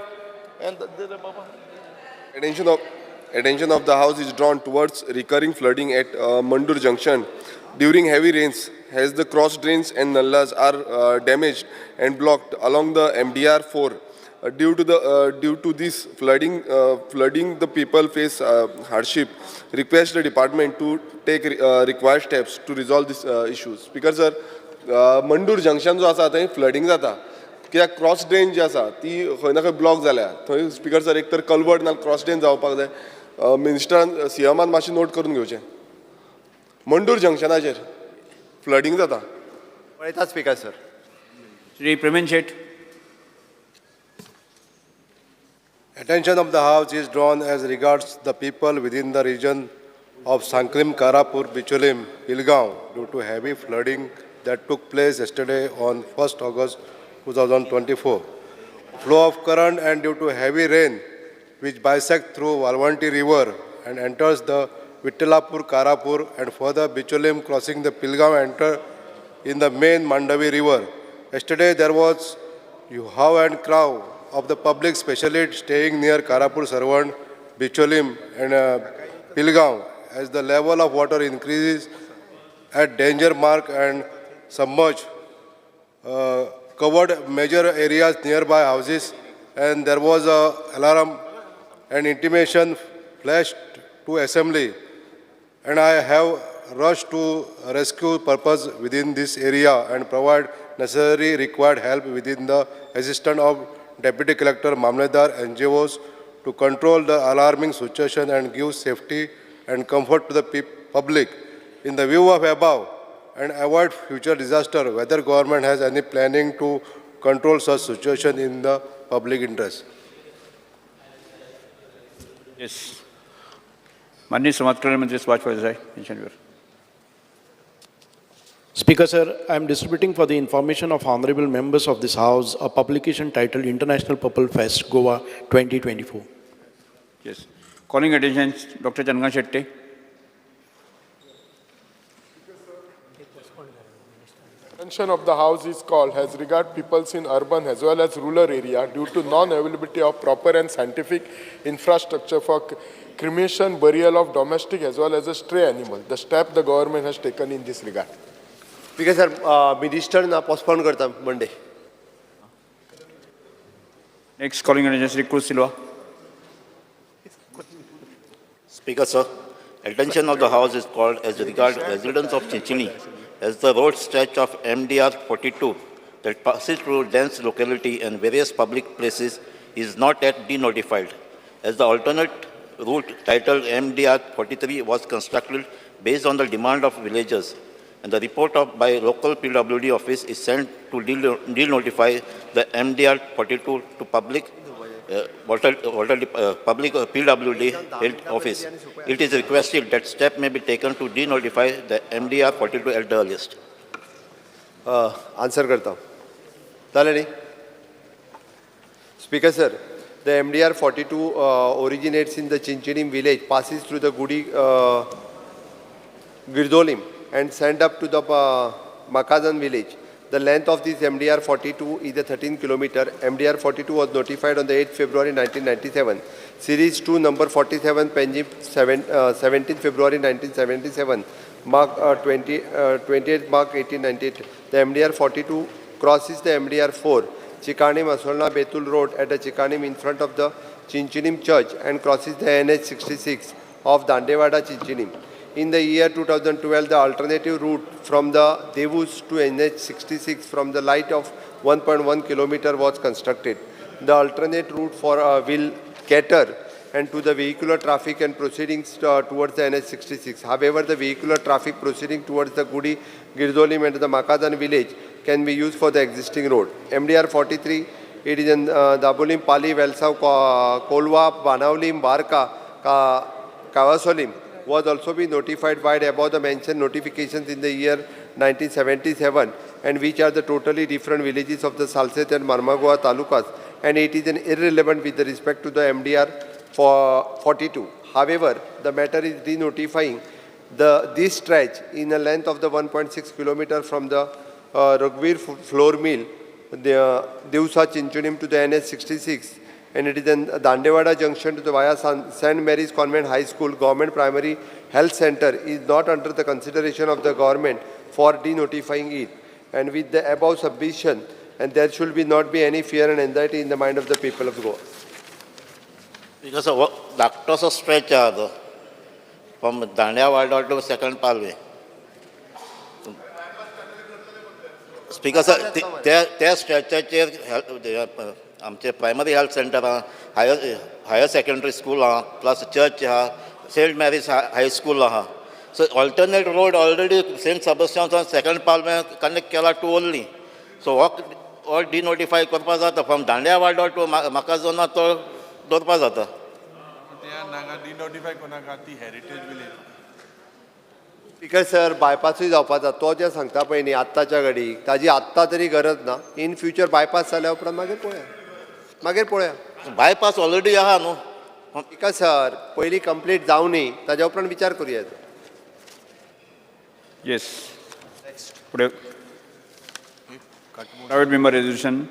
Attention of the House is drawn towards recurring flooding at Mandur Junction during heavy rains as the cross drains and nallas are damaged and blocked along the MDR4. Due to this flooding, the people face hardship. Request the department to take required steps to resolve this issues. Speaker sir, Mandur Junction जो आसा थंय flooding जाता. कित्याक cross drain जी आसा ती खंय ना खंय ब्लॉक जाल्या थंय स्पीकर सर एक तर कल्वर्ट ना क्रॉस ड्रेन जावपाक जाय मिनिस्टरान CMान मातशें नोट करून घेवचें मंडूर जंक्शनाचेर फ्लडिंग जाता पळयता speaker sir Shri Pravin Shet. Attention of the House is drawn as regards the people within the region of Sanklim, Karapur, Bicholim, Pilgaon due to heavy flooding that took place yesterday on 1st August 2024. Flow of current and due to heavy rain which bisect through Valvanti River and enters the Vittalapur, Karapur and further Bicholim crossing the Pilgaon enter in the main Mandavi River. Yesterday there was hue and cry of the public, especially staying near Karapur Servant, Bicholim and Pilgaon as the level of water increases at danger mark and submerge covered major areas nearby houses, and there was a alarm and intimation flashed to assembly, and I have rushed to rescue purpose within this area and provide necessary required help within the assistance of Deputy Collector, Mamledar, NGOs to control the alarming situation and give safety and comfort to the public. In the view of above, and avoid future disaster, whether government has any planning to control such situation in the public interest. Yes. माननीय समाज कल्याण मंत्री Subhash Desai, pensioner. Speaker sir, I am distributing for the information of honorable members of this House a publication titled International Purple Fest Goa 2024. Yes. Calling attention, Dr. Chandra Shetty. Attention of the House is called as regard peoples in urban as well as rural area due to non-availability of proper and scientific infrastructure for cremation, burial of domestic as well as a stray animal. The step the government has taken in this regard. Because sir, minister na postpone karta Monday. Next calling attention, Sri Cruz Silva. Speaker, sir, attention of the House is called as regards residents of Chichini as the road stretch of MDR 42 that passes through dense locality and various public places is not yet denotified, as the alternate route titled MDR 43 was constructed based on the demand of villagers, and the report by local PWD office is sent to denotify the MDR 42 to public public PWD health office. It is requested that step may be taken to denotify the MDR 42 at the earliest. Answer करता हूँ. झालं नाही? Speaker sir, the MDR 42 originates in the Chinchinim village, passes through the Gudi Girdolim and sent up to the Makazan village. The length of this MDR 42 is a 13 kilometer. MDR 42 was notified on the 8th February 1997. Series 2 number 47 Penjim 17 February 1977. Mark 28 Mark 1898. The MDR 42 crosses the MDR 4 Chikanim Asolna Betul Road at the Chikanim in front of the Chinchinim church and crosses the NH 66 of Dandewada Chinchinim. In the year 2012, the alternative route from the Devus to NH 66 from the light of 1.1 kilometer was constructed. The alternate route will cater and to the vehicular traffic and proceedings towards the NH 66. However, the vehicular traffic proceeding towards the Gudi Girdolim and the Makadan village can be used for the existing road. MDR 43, it is in Dabolim, Pali, Velsav, Kolwa, Banavlim, Barka, Kavasolim, was also been notified by the above the mentioned notifications in the year 1977, and which are the totally different villages of the Salset and Marmagua talukas, and it is an irrelevant with respect to the MDR for 42. However, the matter is denotifying this stretch in a length of the 1.6 kilometer from the Rugvir floor mill, the Devsa Chinchunim to the NH 66, and it is in Dandewada junction to the via St. Mary's Convent High School Government Primary Health Center is not under the consideration of the government for denotifying it. And with the above submission, and there should not be any fear and anxiety in the mind of the people of Goa. Because of doctors of stretch from Dandewada to Second Palway. Speaker sir, त्या स्ट्रेचाचेर आमचे primary health centre आहा, higher secondary school आहा, plus church आहा, saint Mary's high school आहा. So alternate road already saint Sebastian's second पालवे connect केला to only. So हो डिनोटिफाय करपा जाता फ्रॉम दांड्यावाडो टू म्हाका तो दवरपा जाता. डिनोटिफाय कोणाक ती हेरिटेज विलेज. स्पीकर सर, बायपासूय जावपा जाता. तो जे सांगता पळय न्ही आत्ताच्या घडीक, ताजी आत्ता तरी गरज ना. इन फ्युचर बायपास जाल्या उपरांत मागीर पळया. बायपास ऑलरेडी आहा न्हू. स्पीकर सर, पयलीं कंप्लीट जावं न्ही, ताज्या उपरांत विचार करुया. येस. पुढे प्रायव्हेट मेंबर रेझोल्युशन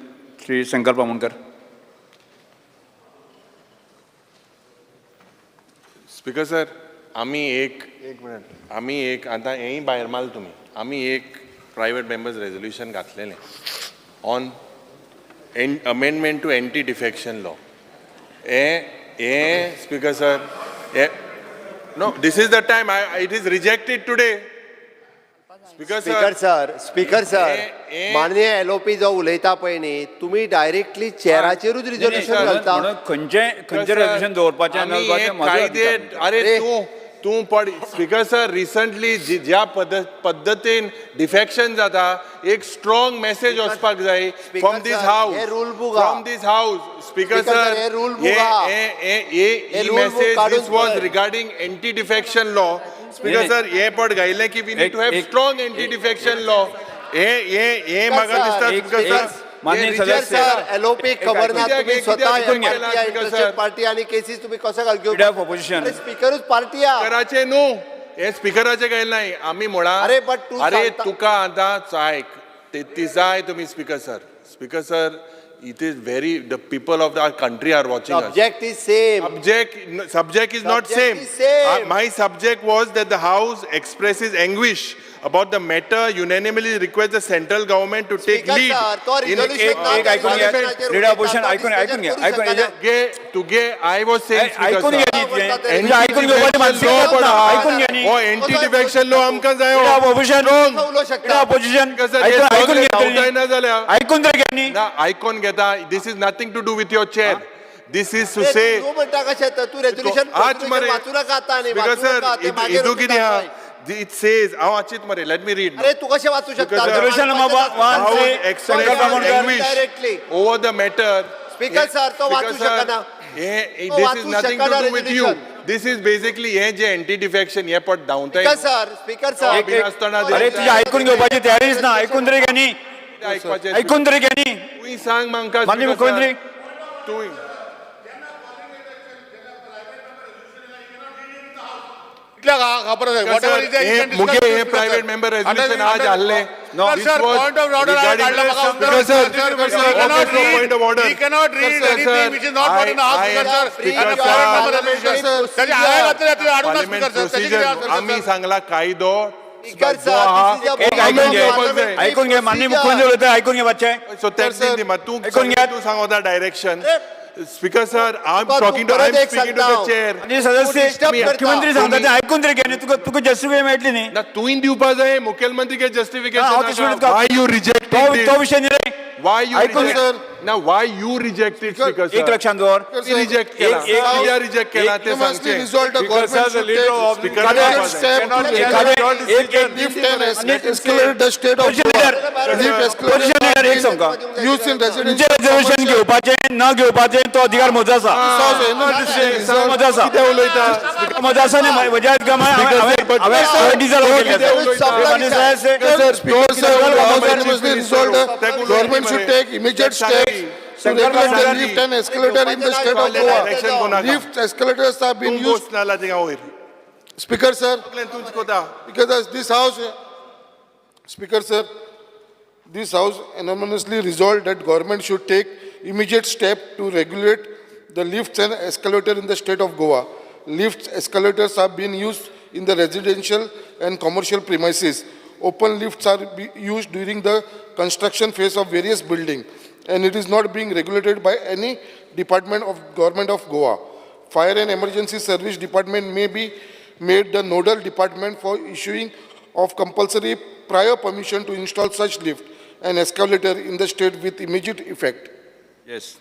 श्री संकल्प आमोणकर. स्पीकर सर, आम्ही एक आता हेंय भायर मारले तुमी. आमी एक प्रायव्हेट मेंबर्स रेझोल्युशन घातलेलें on amendment to anti defection law. हे speaker sir, no, this is the time. It is rejected today. Speaker sir, माननीय एलओपी जो उलयता पळय न्ही, तुमी डायरेक्टली चेराचेरूच रिझोल्युशन घालता. खंयचे रेझोल्युशन दवरपाचें. अरे तूं पड. स्पीकर सर, रिसंटली ज्या पद्दतीन डिफेक्शन जाता, एक स्ट्रॉंग मेसेज वचपाक जाय from this house. Speaker sir, हे message this was regarding anti defection law. Speaker sir, हे पड गायलें की we need to have strong anti defection law. हे म्हाका दिसता स्पीकर सर. माननीय सदस्य एलओपी खबर ना, तुम्ही स्वतः पार्टी आणि केसीस तुम्ही कसं घेऊन ऑपोजिशन स्पीकरूच पार्टी स्पीकराचे न्हू, हे स्पीकराचे गेले नाही. आम्ही म्हणा अरे तुका आतां आयक, ती जाय तुमी. Speaker sir, it is the people of our country are watching us. Subject is same. Subject is not same. My subject was that the House expresses anguish about the matter, unanimously request the central government to take lead in I was saying, हो anti defection low आमकां जाय हो. Opposition उलोवंक शकता opposition Because हे सगळे धांवताय ना जाल्यार ऐकून तरी घे न्ही. ना आयकून घेता. This is nothing to do with your chair. This is to say तू म्हणटा कशें तू रेजोल्युशन आज मरे वाचू नाका आतां न्ही बिकॉज वाचू नाका, ते सर मागीर हिंदू कितें उलोवंक आहा जाय. इट सेज हांव वाचीत मरे लेट मी रीड अरे तू कशें वाचू शकता Because Resolution number one how say express Shankar anguish directly. over the matter. Speaker sir, तो वाचू शकना. तो This वाचू is nothing to शकना do with you. resolution. This is basically हे जे एंटी डिफेक्शन हे पट धांवताय स्पीकर सर बिनासतना अरे तुझे ऐकून घेवपाची तयारीच ना. ऐकून तरी घे न्ही. ऐकपाचें ऐकून तरी घे न्ही. तुवें सांग म्हाका माननीय मुख्यमंत्री तुवें मुगे हे प्रायव्हेट मेंबर रेजोल्युशन आज हाडले. Sir, point of order I काढला म्हाका उत्तर point of order. He cannot read anything which is not part in the house, Speaker sir. त्याची हाय घातली ती हाडू ना पार्लिमेंट Speaker sir. त्याची प्रोसिजर कितें आम्ही सांगला कायदो Speaker जो sir, आहा this is a एक ऐकून घे. parliamentary ऐकून घे. माननीय मुख्यमंत्री उलयता ऐकून घे बच्चे. सो तेच तू ऐकून घ्या. तू सांग होता direction. Speaker sir I am तुका टॉकिंग टू परत आय एम एक स्पीकिंग टू सांगता द चेअर. माननीय सदस्य disturb करता. मुख्यमंत्री सांगता ते ऐकून तरी घे न्ही. तुका जस्टिफाय मेळटली न्ही. ना तुवें दिवपा जाय मुखेलमंत्री के हांव तशें जस्टिफिकेशन म्हणटा. व्हाय यू रिजेक्टेड तो विषय न्ही रे. व्हाय यू ऐकून रिजेक्ट ना व्हाय यू रिजेक्टेड स्पीकर एक सर लक्षात दवर. रिजेक्ट केला कित्याक रिजेक्ट केला ते सांगचे Result the government should take Speaker immediate sir, step to lift and escalate the state of Goa. Lift escalator एक सांगता. used in तुमचे residential रिझर्वेशन घेवपाचें न घेवपाचें तो अधिकार म्हजो आसा. म्हजो आसा. कितें उलयता म्हजो आसा न्ही. म्हज्या अधिकार हांवें diesel Government should take immediate steps to regulate the lift and escalator in the state of Goa. Lift escalators have been used. बस नाला थिंगा वयर Speaker sir, तुझ कोता because this house, Speaker sir, this house unanimously resolved that government should take immediate step to regulate the lifts and escalator in the state of Goa. Lifts, escalators have been used in the residential and commercial premises. Open lifts are used during the construction phase of various buildings, and it is not being regulated by any department of government of Goa. Fire and Emergency Service Department may be made the nodal department for issuing of compulsory prior permission to install such lift and escalator in the state with immediate effect. Yes.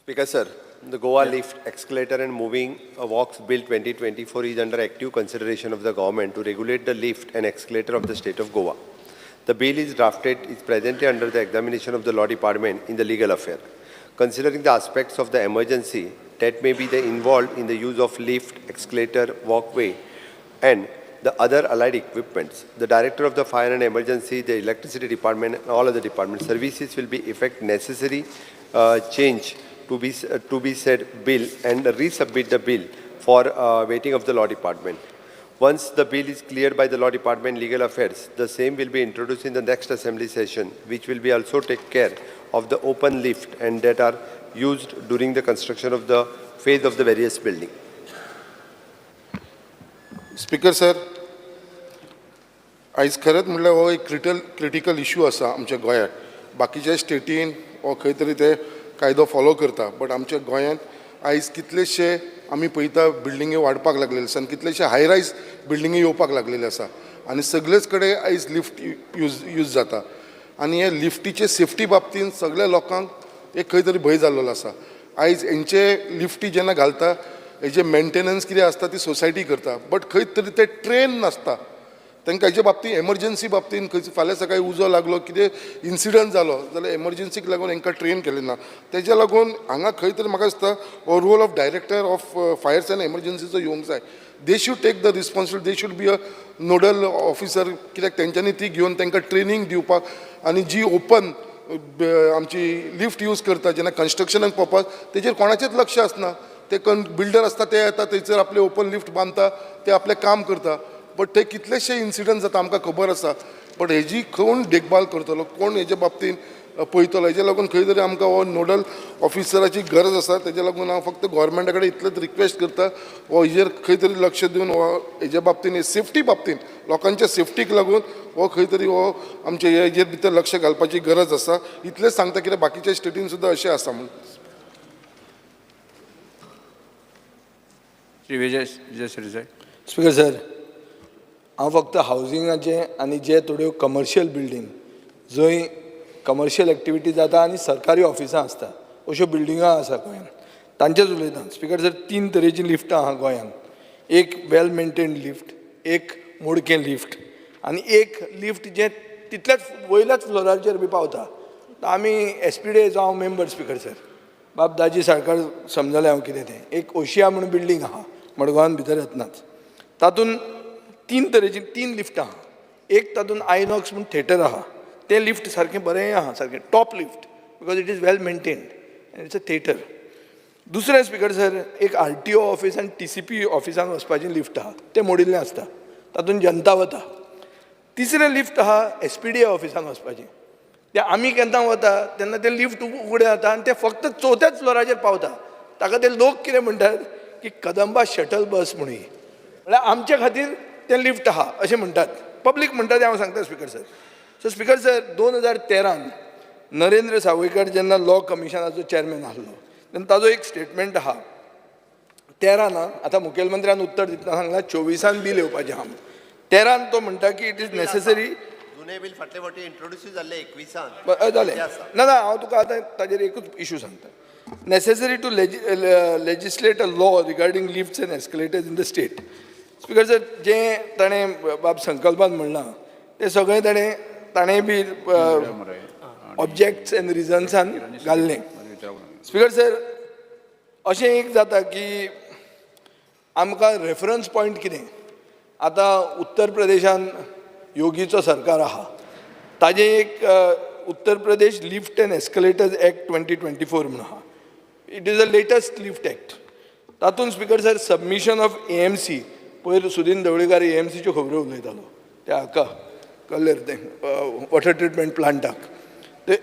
Speaker sir, the Goa lift, escalator and moving walks bill 2024 is under active consideration of the government to regulate the lift and escalator of the state of Goa. The bill is drafted, is presently under the examination of the law department in the legal affair. Considering the aspects of the emergency that may be involved in the use of lift, escalator, walkway, and the other allied equipments, the Director of the Fire and Emergency, the Electricity Department, and all other department services will be effect necessary change to be said bill and resubmit the bill for waiting of the law department. Once the bill is cleared by the law department legal affairs, the same will be introduced in the next assembly session, which will be also take care of the open lift and that are used during the construction of the phase of the various building. Speaker sir, आयज खरेंच म्हणल्यार हो एक critical issue आसा आमच्या गोंयांत. बाकीच्या स्टेटीन हो खंय तरी ते कायदो फॉलो करता, बट आमच्या गोंयांत आयज कितलेशे आमी पळयता बिल्डिंगे वाडपाक लागलेले आसा आनी कितलेशे हाय रायज बिल्डिंगे येवपाक लागलेले आसा आनी सगळेच कडेन आयज लिफ्ट यूज जाता आनी हे लिफ्टीचे सेफ्टी बाबतींत सगळ्या लोकांक एक खंय तरी भंय जाल्लो आसा. आयज हेंचे लिफ्टी जेन्ना घालता हेजे मेंटेनन्स कितें आसता ती सोसायटी करता, बट खंय तरी ते ट्रेन नासता. तांकां हेजे बाबतींत एमर्जन्सी बाबतींत खंय फाल्यां सकाळीं उजो लागलो कितें इन्सिडंट जालो जाल्यार एमर्जन्सीक लागून हांकां ट्रेन केलें ना. तेज्या लागून हांगा खंय तरी म्हाका दिसता हो role of director of fires and एमर्जन्सीचो येवंक जाय. They should take the responsibility, they should be a nodal officer, कित्याक तेंच्यांनी ती घेवन तांकां ट्रेनींग दिवपाक आनी जी ओपन आमची लिफ्ट यूज करता जेन्ना कन्स्ट्रक्शनाक पळोवपाक तेजेर कोणाचेंच लक्ष आसना. ते बिल्डर आसता ते येता थंयसर आपले ओपन लिफ्ट बांदता, ते आपलें काम करता, बट ते कितलेशे इन्सिडंट जाता आमकां खबर आसा. बट हेजी कोण देखभाल करतलो, कोण हेजे बाबतींत पळयतलो, हेजे लागून खंय तरी आमकां हो नोडल ऑफिसराची गरज आसा. तेजे लागून हांव फक्त गोवोरमेंटा कडेन इतलेंच रिक्वेस्ट करता हो हेजेर खंय तरी लक्ष दिवन हो हेजे बाबतींत सेफ्टी बाबतींत लोकांच्या सेफ्टीक लागून हो खंय तरी हो आमचे हेजेर भितर लक्ष घालपाची गरज आसा. इतलेंच सांगता कित्याक बाकीच्या स्टेटीन सुद्दां अशें आसा म्हणून. श्री विजय सरदेसाय. स्पीकर सर, हांव फक्त हावजिंगाचे आनी जे थोड्यो कमर्शियल बिल्डींग जंय कमर्शियल एक्टिविटी जाता आनी सरकारी ऑफिसां आसता अश्यो बिल्डिंगा आसा गोंयांत तांचेच उलयता. स्पीकर सर, 3 तरेची लिफ्टां आहा गोंयांत. एक वेल मेंटेन्ड लिफ्ट, एक मोडकें लिफ्ट आनी एक लिफ्ट जें तितल्याच वयल्याच फ्लोराचेर बी पावता. आमी SPD जावं मेंबर स्पीकर सर, बाब दाजी सारकार समजलें हांव कितें तें. एक ओशिया म्हणून बिल्डींग आहा मडगांवान भितर येतनाच. तातूंत 3 तरेची 3 लिफ्टां आहा. एक तातूंत आयनॉक्स म्हणून थिएटर आहा. तें लिफ्ट सारकें बरें आहा, सारकें top lift, because it is well maintained end it's a theatre. दुसरें स्पीकर सर, एक RTO ऑफिस आनी TCP ऑफिसान वचपाचें लिफ्ट आहा, तें मोडिल्लें आसता, तातूंत जनता वता. तिसरें लिफ्ट आहा SPD ऑफिसान वचपाचें. तें आमी केन्ना वता तेन्ना तें लिफ्ट उगडें जाता आनी तें फक्त 4थ्याच फ्लोराचेर पावता. ताका ते लोक कितें म्हणटात की कदंबा शटल बस म्हणून. म्हळ्यार आमचे खातीर तें लिफ्ट आहा अशें म्हणटात, पब्लीक म्हणटा तें हांव सांगता speaker sir. So speaker sir, 2013 Narendra Sawaikar जेन्ना लॉ कमिशनाचो चॅरमॅन आसलो तेन्ना ताजो एक स्टेटमेंट आहा. 13 आतां मुखेलमंत्र्यान उत्तर दितना सांगलां 24 बील येवपाचें आहा. 13 तो म्हणटा की इट इज नेसेसरी. जुने बील फाटले फावटी इंट्रोड्यूस जाल्ले 21 जालें ना ना, हांव तुका आतां ताजेर एकूच इशू सांगता. Necessary to legislate a law regarding lifts and escalators in the state. Speaker sir, जें ताणें बाब संकल्पान म्हणलां तें सगळें ताणें बी ऑब्जेक्ट्स एंड रिजन्सान घाल्लें. स्पीकर सर, अशें एक जाता की आमकां रेफरन्स पॉयंट कितें. आतां उत्तर प्रदेशान योगीचो सरकार आहा, ताजें एक Uttar Pradesh lift and escalators act 2024 म्हणून आहा. It is a latest lift act. तातूंत speaker sir submission of AMC, पयर सुदीन ढवळीकार AMCच्यो खबरो उलयतालो त्या हाका कल्लेर तें वॉटर ट्रिटमेंट प्लांटाक. ते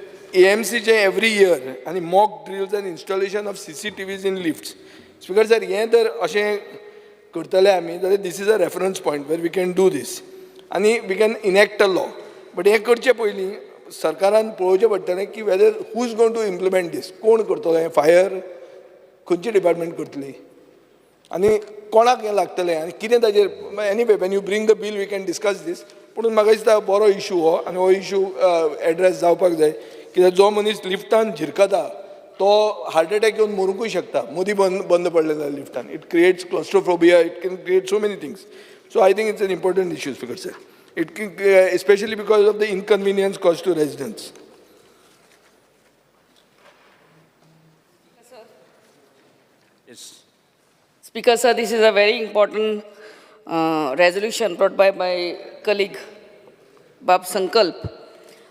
AMCचे एवरी इयर आनी mock drills and installation of CCTVs in lifts. Speaker sir, हें जर अशें करतले आमी जाल्यार this is a reference point where we can do this आनी we can enact a law. But हें करचे पयलीं सरकारान पळोवचें पडटलें की whether who is going to implement this. कोण करतलो हें? फायर खंयची डिपार्टमेंट करतली आनी कोणाक हें लागतलें आनी कितें ताजेर. Anyway when you bring the bill we can discuss this. पूण म्हाका दिसता बरो इशू हो आनी हो इशू एड्रेस जावपाक जाय. कित्याक जो मनीस लिफ्टान झिरकता तो हार्ट एटॅक येवन मरूंकूय शकता. मदीं बंद पडलें जाल्यार लिफ्टान. It creates claustrophobia, it can create so many things. So I think it's an important issue speaker sir. It can, especially because of the inconvenience caused to residents. Yes. Speaker sir, this is a very important resolution brought by my colleague Bab Sankalp.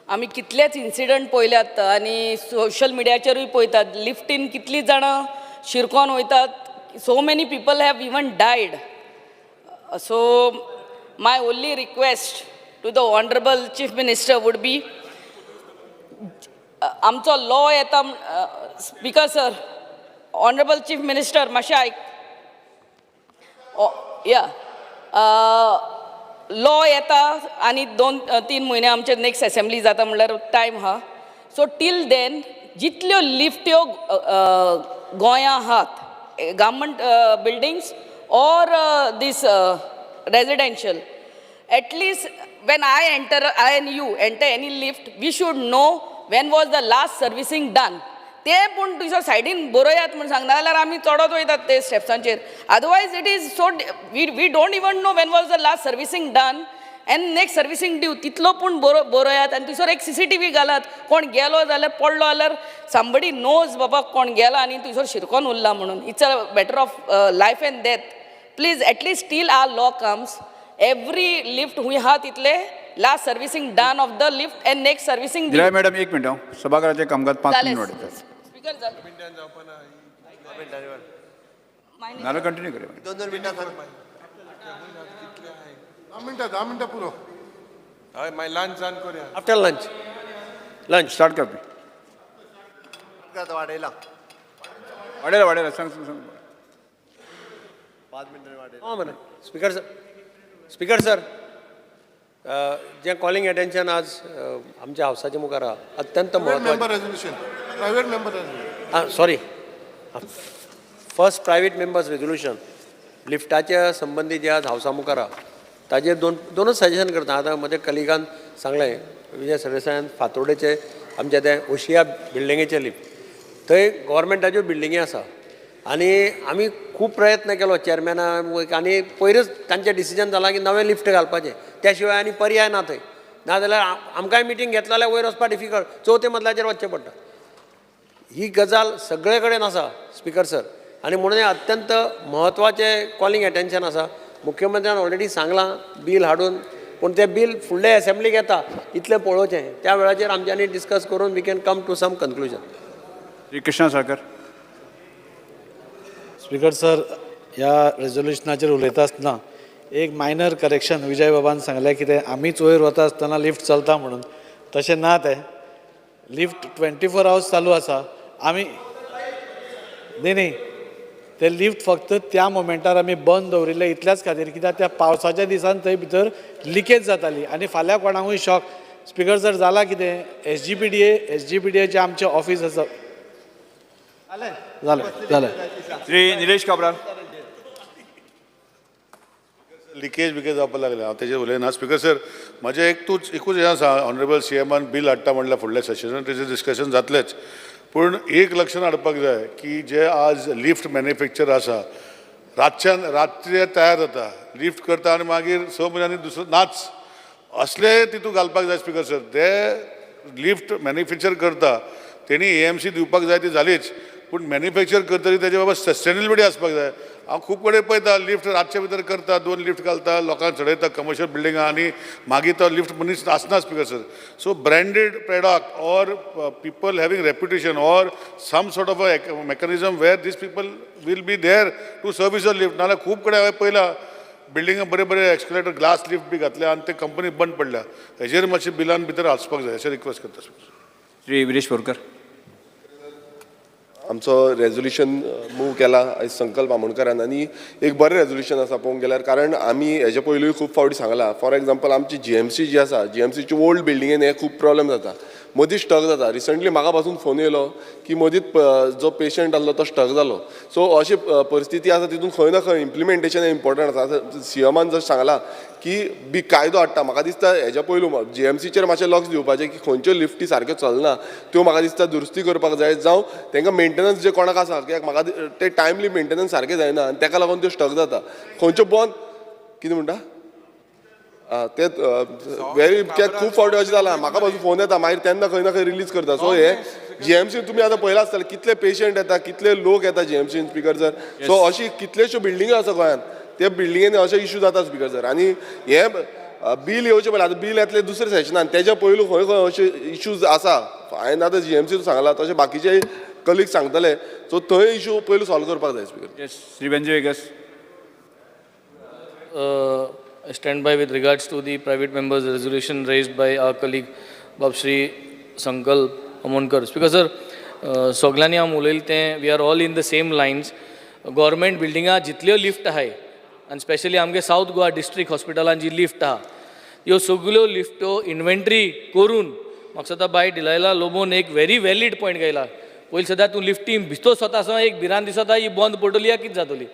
आमी कितलेच incident पळयल्यात आनी social मिडियाचेरूय पळयतात. लिफ्टीन कितलीं जाणां शिरकोन वयतात. So many people have even died. सो my only request to the honorable chief minister would be आमचो law येता. Speaker sir, honorable chief minister मातशें आयक. लॉ येता आनी 2-3 म्हयने आमचे नेक्स्ट असेंब्ली जाता म्हणल्यार टायम आहा. सो टील देन जितल्यो लिफ्ट्यो गोंयां आहात, government buildings or this residential, at least when I and you enter any lift, we should know when was the last servicing done. ते पूण तुजो सायडीन बरोयात म्हूण सांगना जाल्यार आमी चडत वयतात ते स्टेप्सांचेर. Otherwise it is so we don't even know when was the last servicing done and next servicing due. तितलो पूण बरोयात आनी थंयसर एक CCTV घालात. कोण गेलो जाल्यार पडलो जाल्यार somebody knows बाबा कोण गेला आनी थंयसर शिरकोन उरला म्हणून. It's a matter of life and death. Please at least till our law comes, every lift हूंय आहा तितले last servicing done of the lift and next servicing due. Madam एक मिनिट, सभागृहाचे कामकाज 5 मिनिट वाडयतात. स्पीकर जालें. नाल्यार कंटिन्यू करूया. 2 मिनटां 10 मिनटां पुरो. हय, मागीर लंच ऑन करुया. आफ्टर लंच स्टार्ट कर. वाडयला वाडयला सांग. 5 मिनटां वाडयला. हां म्हणा. स्पीकर सर, जें कॉलिंग एटेन्शन आज आमच्या हावसाच्या मुखार आहा अत्यंत member resolution, private member resolution. Sorry, first private members resolution. लिफ्टाच्या संबंधी जे आज हावसा मुखार आहा ताजेर दोनच सजेशन करता. आतां म्हज्या कलिगान सांगलें विजय सरदेसायान फातोर्डेचे आमच्या ते ओशिया बिल्डिंगेचे लिफ्ट थंय गव्हर्मेंटाच्यो बिल्डिंगी आसा आनी आमी खूब प्रयत्न केलो चॅरमॅना आनी पयरच तांचें डिसिजन जालां की नवें लिफ्ट घालपाचें त्या शिवाय आनी पर्याय ना थंय. नाजाल्यार आमकांय मिटींग घेतला जाल्यार वयर वचपाक डिफिकल्ट, चवथ्या मजल्याचेर वचचें पडटा. ही गजाल सगळे कडेन आसा स्पिकर सर आनी म्हणून हें अत्यंत म्हत्वाचें कॉलिंग एटेन्शन आसा. मुख्यमंत्र्यान ऑलरेडी सांगलां बील हाडून, पूण तें बील फुडले असेंब्लीक येता इतलें पळोवचें. त्या वेळाचेर आमच्यांनी डिस्कस करून we can come to some conclusion. Shri Krishna Salkar. Speaker sir, ह्या रेजोल्युशनाचेर उलयता आसतना एक मायनर करेक्शन विजय बाबान सांगलें कितें आमीच वयर वता आसतना लिफ्ट चलता म्हणून. तशें ना तें. लिफ्ट 24 hours चालू आसा. आमी न्ही ते लिफ्ट फक्त त्या मोमेंटार आमी बंद दवरिल्ले इतल्याच खातीर कित्याक त्या पावसाच्या दिसान थंय भितर लिकेज जाताली आनी फाल्यां कोणाकूय शॉक. स्पीकर सर जाला कितें एसजीपीडीएचें आमचें ऑफीस आसा. जालें. श्री निलेश काब्राल. लिकेज बिकेज जावपाक लागले, हांव तेजेर उलयना. स्पिकर सर, म्हजें एकूच हें आसा, ऑनरेबल सीएमान बील हाडटा म्हणल्यार फुडल्या सेशनान तेजेर डिस्कशन जातलेंच. पूण एक लक्षांत हाडपाक जाय की जे आज लिफ्ट मॅन्युफॅक्चर आसा रातचे तयार जाता, लिफ्ट करता आनी मागीर 6 म्हयन्यांनी दुसरो नाच, असले तितून घालपाक जाय स्पिकर सर. ते लिफ्ट मॅन्युफॅक्चर करता तेणी AMC दिवपाक जाय ती जालीच, पूण मॅन्युफॅक्चर करतरी तेजे बाबा सस्टेनेबिलिटी आसपाक जाय. हांव खूब कडेन पळयता लिफ्ट रातचे भितर करता, 2 लिफ्ट घालता, लोकांक चडयता कमर्शियल बिल्डिंगां आनी मागीर तो लिफ्ट मनीस आसना speaker sir. So branded product or people having reputation or some sort of a mechanism where these people will be there to service a lift. नाल्यार खूब कडेन हांवें पळयलां बिल्डिंगां बरे एक्सकलेटर ग्लास लिफ्ट बी घातल्या आनी ते कंपनी बंद पडल्या. हेजेर मातशें बिलान भितर आसपाक जाय अशें रिक्वेस्ट करता. श्री विरेश बोरकर. आमचो रेजोल्युशन मूव केला आयज संकल्प आमोणकरान आनी एक बरें रेजोल्युशन आसा पळोवंक गेल्यार. कारण आमी हेजे पयलूय खूब फावटी सांगलां. फॉर एग्जाम्पल आमची GMC जी आसा, GMCची ओल्ड बिल्डिंगेन हे खूब प्रॉब्लेम जाता, मदीं स्टक जाता. रिसंटली म्हाका पासून फोन येयलो की मदींच जो पेशंट आसलो तो स्टक जालो. सो अशी परिस्थिती आसा, तितून खंय ना खंय इम्प्लिमेंटेशन इम्पॉर्टंट आसा. सीएमान जर सांगलां की कायदो हाडटा, म्हाका दिसता हेज्या पयलू GMCचेर मातशें लक्ष दिवपाचें की खंयच्यो लिफ्टी सारक्यो चलना त्यो म्हाका दिसता दुरुस्ती करपाक जाय. जावं तांकां मेंटेनन्स जे कोणाक आसा, कित्याक म्हाका ते टायमली मेंटेनन्स सारकें जायना आनी ताका लागून त्यो स्टक जाता. खंयच्यो बंद कितें म्हणटा ते व्हेरी खूब फावटी अशें जालां. म्हाका पासून फोन येता मागीर तेन्ना खंय ना खंय रिलीज करता. सो हे GMC तुमी आतां पळयलां आसतलें कितले पेशंट येता, कितले लोक येता GMCन स्पिकर सर. सो अशी कितल्योश्यो बिल्डिंगो आसा गोंयांत, त्या बिल्डिंगेनी अशे इशू जाता स्पिकर सर. आनी हे बील येवचें पडलें. आतां बील येतलें दुसऱ्या सेशनान, तेज्या पयलू खंय खंय अशे इशूज आसा. हांवें आतां GMC सांगलां तशें बाकीचे कलिग्स सांगतले. सो थंय इशू पयलू सॉल्व करपाक जाय speaker. Shri Venzy Viegas. I stand by with regards to the private members' resolution raised by our colleague Babshri Sankalp Amonkar. Speaker sir, सगळ्यांनी आम उलयलें तें we are all in the same lines. Government बिल्डिंगां जितल्यो lift आहाय आनी स्पेशली आमगे साऊथ गोवा डिस्ट्रिक्ट हॉस्पिटलान जी लिफ्ट आहा ह्यो सगळ्यो लिफ्ट्यो इन्व्हेंटरी करून म्हाका सद्दां बाय डिलायला लोबोन एक व्हेरी वॅलीड पॉयंट घायला. पयलीं सद्दां तूं लिफ्टी भितर स्वता एक भिरांत दिसता ही बंद पडटली या कितें जातली.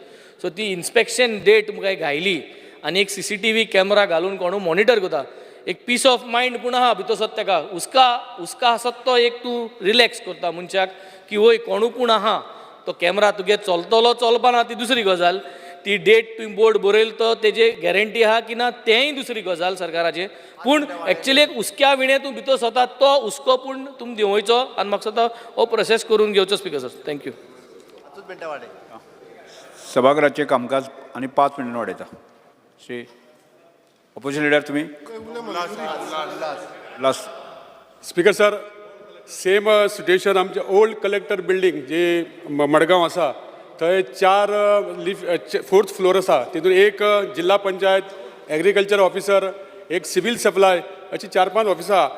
सो ती इन्स्पेक्शन डेट मुखाय घायली आनी एक CCTV कॅमेरा घालून कोणू मॉनिटर करता. एक पीस ऑफ मायंड पूण आहा भितर सत ताका हुस्का आसत तो एक तूं रिलॅक्स करता मनशाक की वय कोणू पूण आहा. तो कॅमेरा तुगे चलतलो चलपाना ती दुसरी गजाल, ती डेट तुवें बोर्ड बरयलो तो तेजे गॅरंटी आहा की ना तेंय दुसरी गजाल सरकाराचे. पूण एक्चुली एक हुस्क्या विणे तूं भितर स्वता तो हुस्को पूण तुमी देंवयचो आनी म्हाका सद्दां हो प्रोसेस करून घेवचो स्पिकर सर. थँक्यू. सभागृहाचें कामकाज आनी 5 मिनटां वाडयता. श्री ऑपोजिशन लिडर तुमी. Last. Speaker sir, same situation आमचे ओल्ड कलेक्टर बिल्डिंग जे मडगांव आसा थंय 4 लिफ्ट 4th फ्लोर आसा. तितून एक जिल्हा पंचायत एग्रीकल्चर ऑफिसर, एक सिव्हिल सप्लाय अशी 4-5 ऑफिसां.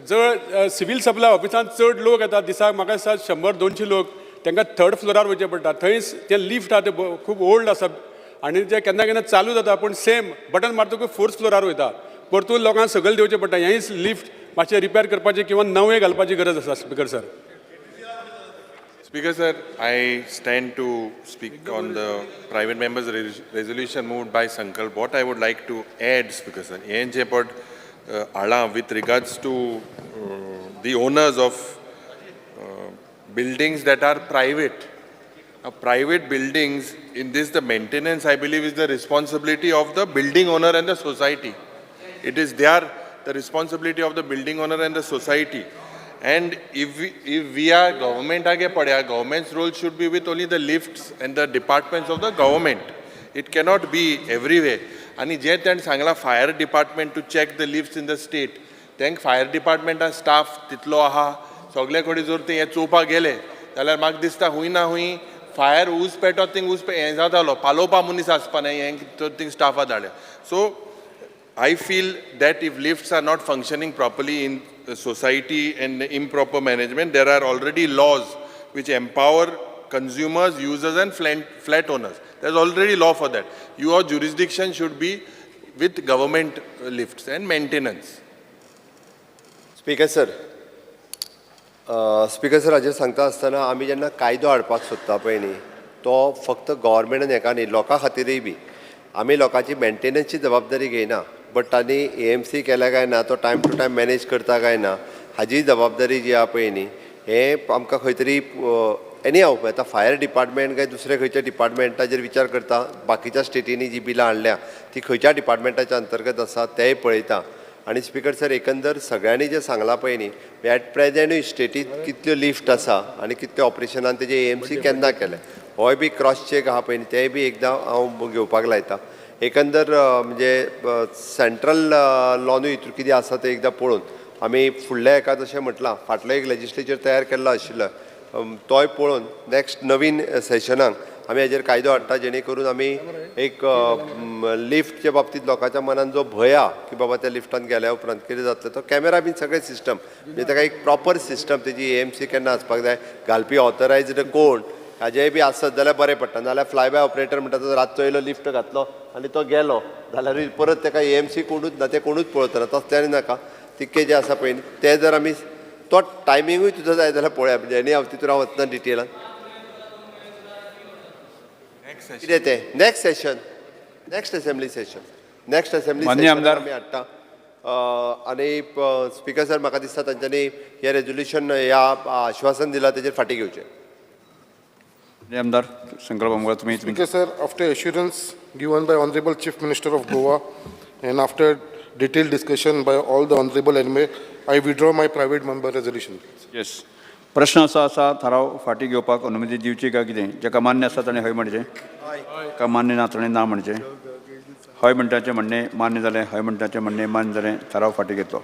जर सिव्हिल सप्लाय ऑफिसान चड लोक येतात दिसाक म्हाका दिसता 100-200 लोक, तांकां 3rd फ्लोरार वयचें पडटा. थंय ते लिफ्ट आहा ते खूब ओल्ड आसा आनी ते केन्ना केन्ना चालू जाता पूण सेम बटन मारतकूच 4th फ्लोरार वयता. परतून लोकांक सकयल देंवचें पडटा. हेंच लिफ्ट मातशें रिपेर करपाचें किंवा नवें घालपाची गरज आसा speaker sir. Speaker sir, I stand to speak on the private members resolution moved by Sankalp. What I would like to add, Speaker sir, ANJ pod ala with regards to the owners of buildings that are private. Now, private buildings, in this the maintenance I believe is the responsibility of the building owner and the society. It is the responsibility of the building owner and the society. And if we are government aage padya, government's role should be with only the lifts and the departments of the government. It cannot be everywhere. And je tan sangla fire department to check the lifts in the state. Thank fire department staff titlo aha sogle kodi jor te हे चोवपाक गेले जाल्यार म्हाका दिसता हुई ना हुई fire ऊस पेटो थिंग ऊस हें जातालो पालोवपा मनीस आसपा न्हय हें थिंग स्टाफा धाडल्या. So I feel that if lifts are not functioning properly in the society and improper management, there are already laws which empower consumers, users and flat owners. There's already law for that. Your jurisdiction should be with government lifts and maintenance. Speaker sir हाजेर सांगता आसतना आमी जेन्ना कायदो हाडपाक सोदता पळय न्ही तो फक्त गव्हर्मेंटान हेका न्ही लोकां खातीरय बी आमी लोकांची मेंटेनन्सची जबाबदारी घेयना बट तांणी AMC केल्या काय ना तो टायम टू टायम मॅनेज करता काय ना हाजी जबाबदारी जी आहा पळय न्ही हें आमकां खंय तरी एनी हांव आतां फायर डिपार्टमेंट काय दुसरे खंयच्या डिपार्टमेंटाचेर विचार करता बाकीच्या स्टेटींनी जी बिलां हाडल्या ती खंयच्या डिपार्टमेंटाच्या अंतर्गत आसा तेंय पळयता. आणि स्पीकर सर एकंदर सगळ्यांनी जे सांगलां पळय न्ही एट प्रेजेंटूय स्टेटींत कितल्यो लिफ्ट आसा आनी कितल्या ऑपरेशनान तेजे AMC केन्ना केले होय बी क्रॉस चॅक आहा पळय न्ही तेंय बी एकदां हांव घेवपाक लायता. एकंदर म्हणजे सेंट्रल लॉनूय हितूर कितें आसा तें एकदां पळोवन आमी फुडल्या एका जशें म्हटलां फाटलो एक लेजिस्लेचर तयार केल्लो आशिल्लो तोय पळोवन नेक्स्ट नवीन सेशनाक आमी हेजेर कायदो हाडटा जेणे करून आमी एक लिफ्टच्या बाबतींत लोकांच्या मनान जो भंय आहा की बाबा त्या लिफ्टान गेल्या उपरांत कितें जातलें तो कॅमेरा बीन सगळें सिस्टम म्हणजे ताका एक प्रॉपर सिस्टम तेजी AMC केन्ना आसपाक जाय घालपी ऑथरायज्ड कोण हाजेंय बी आसत जाल्यार बरें पडटा नाल्यार फ्लाय बाय ऑपरेटर म्हणटा तो रातचो येयलो लिफ्ट घातलो आनी तो गेलो जाल्यार परत ताका AMC कोणूच ना तें कोणूच पळयतना तसल्यानी नाका तितकें जें आसा पळय तें जर आमी तो टायमिंगूय तुजो जाय जाल्यार पळोवया म्हणजे आनी हांव तितून वचना डिटेलान कितें तें next session next assembly session आमी हाडटा. आनी स्पीकर सर म्हाका दिसता तांच्यांनी हें रेजोल्युशन ह्या आश्वासन दिलां तेजेर फाटीं घेवचें. आमदार संकल्प आमदार तुम्ही Speaker sir, after assurance given by Honorable Chief Minister of Goa and after detailed discussion by all the Honorable MA, I withdraw my private member resolution. Yes प्रश्न असा थाराव फाटी घेवपाक अनुमती दिवची काय कितें जेका मान्य आसा ताणें हय म्हणचें का मान्य ना ताणें ना म्हणचें. हय म्हणटाचें म्हणणें मान्य जालें हय म्हणटाचें म्हणणें मान्य जालें थाराव फाटी घेतलो.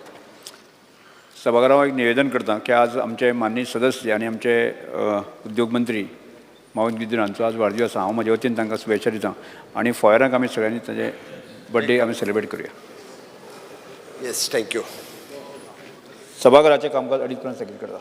सभाघरांत हांव एक निवेदन करता की आज आमचे माननीय सदस्य आनी आमचे उद्योग मंत्री माऊंत गिदिरांचो आज वाडदीस आसा. हांव म्हजे वतीन तांकां शुभेच्छा दिता आनी फॉयराक आमी सगळ्यांनी ताजे बर्थडे आमी सेलिब्रेट करुया. Yes thank you. सभाघराचें कामकाज 2:30 सेकंद करता.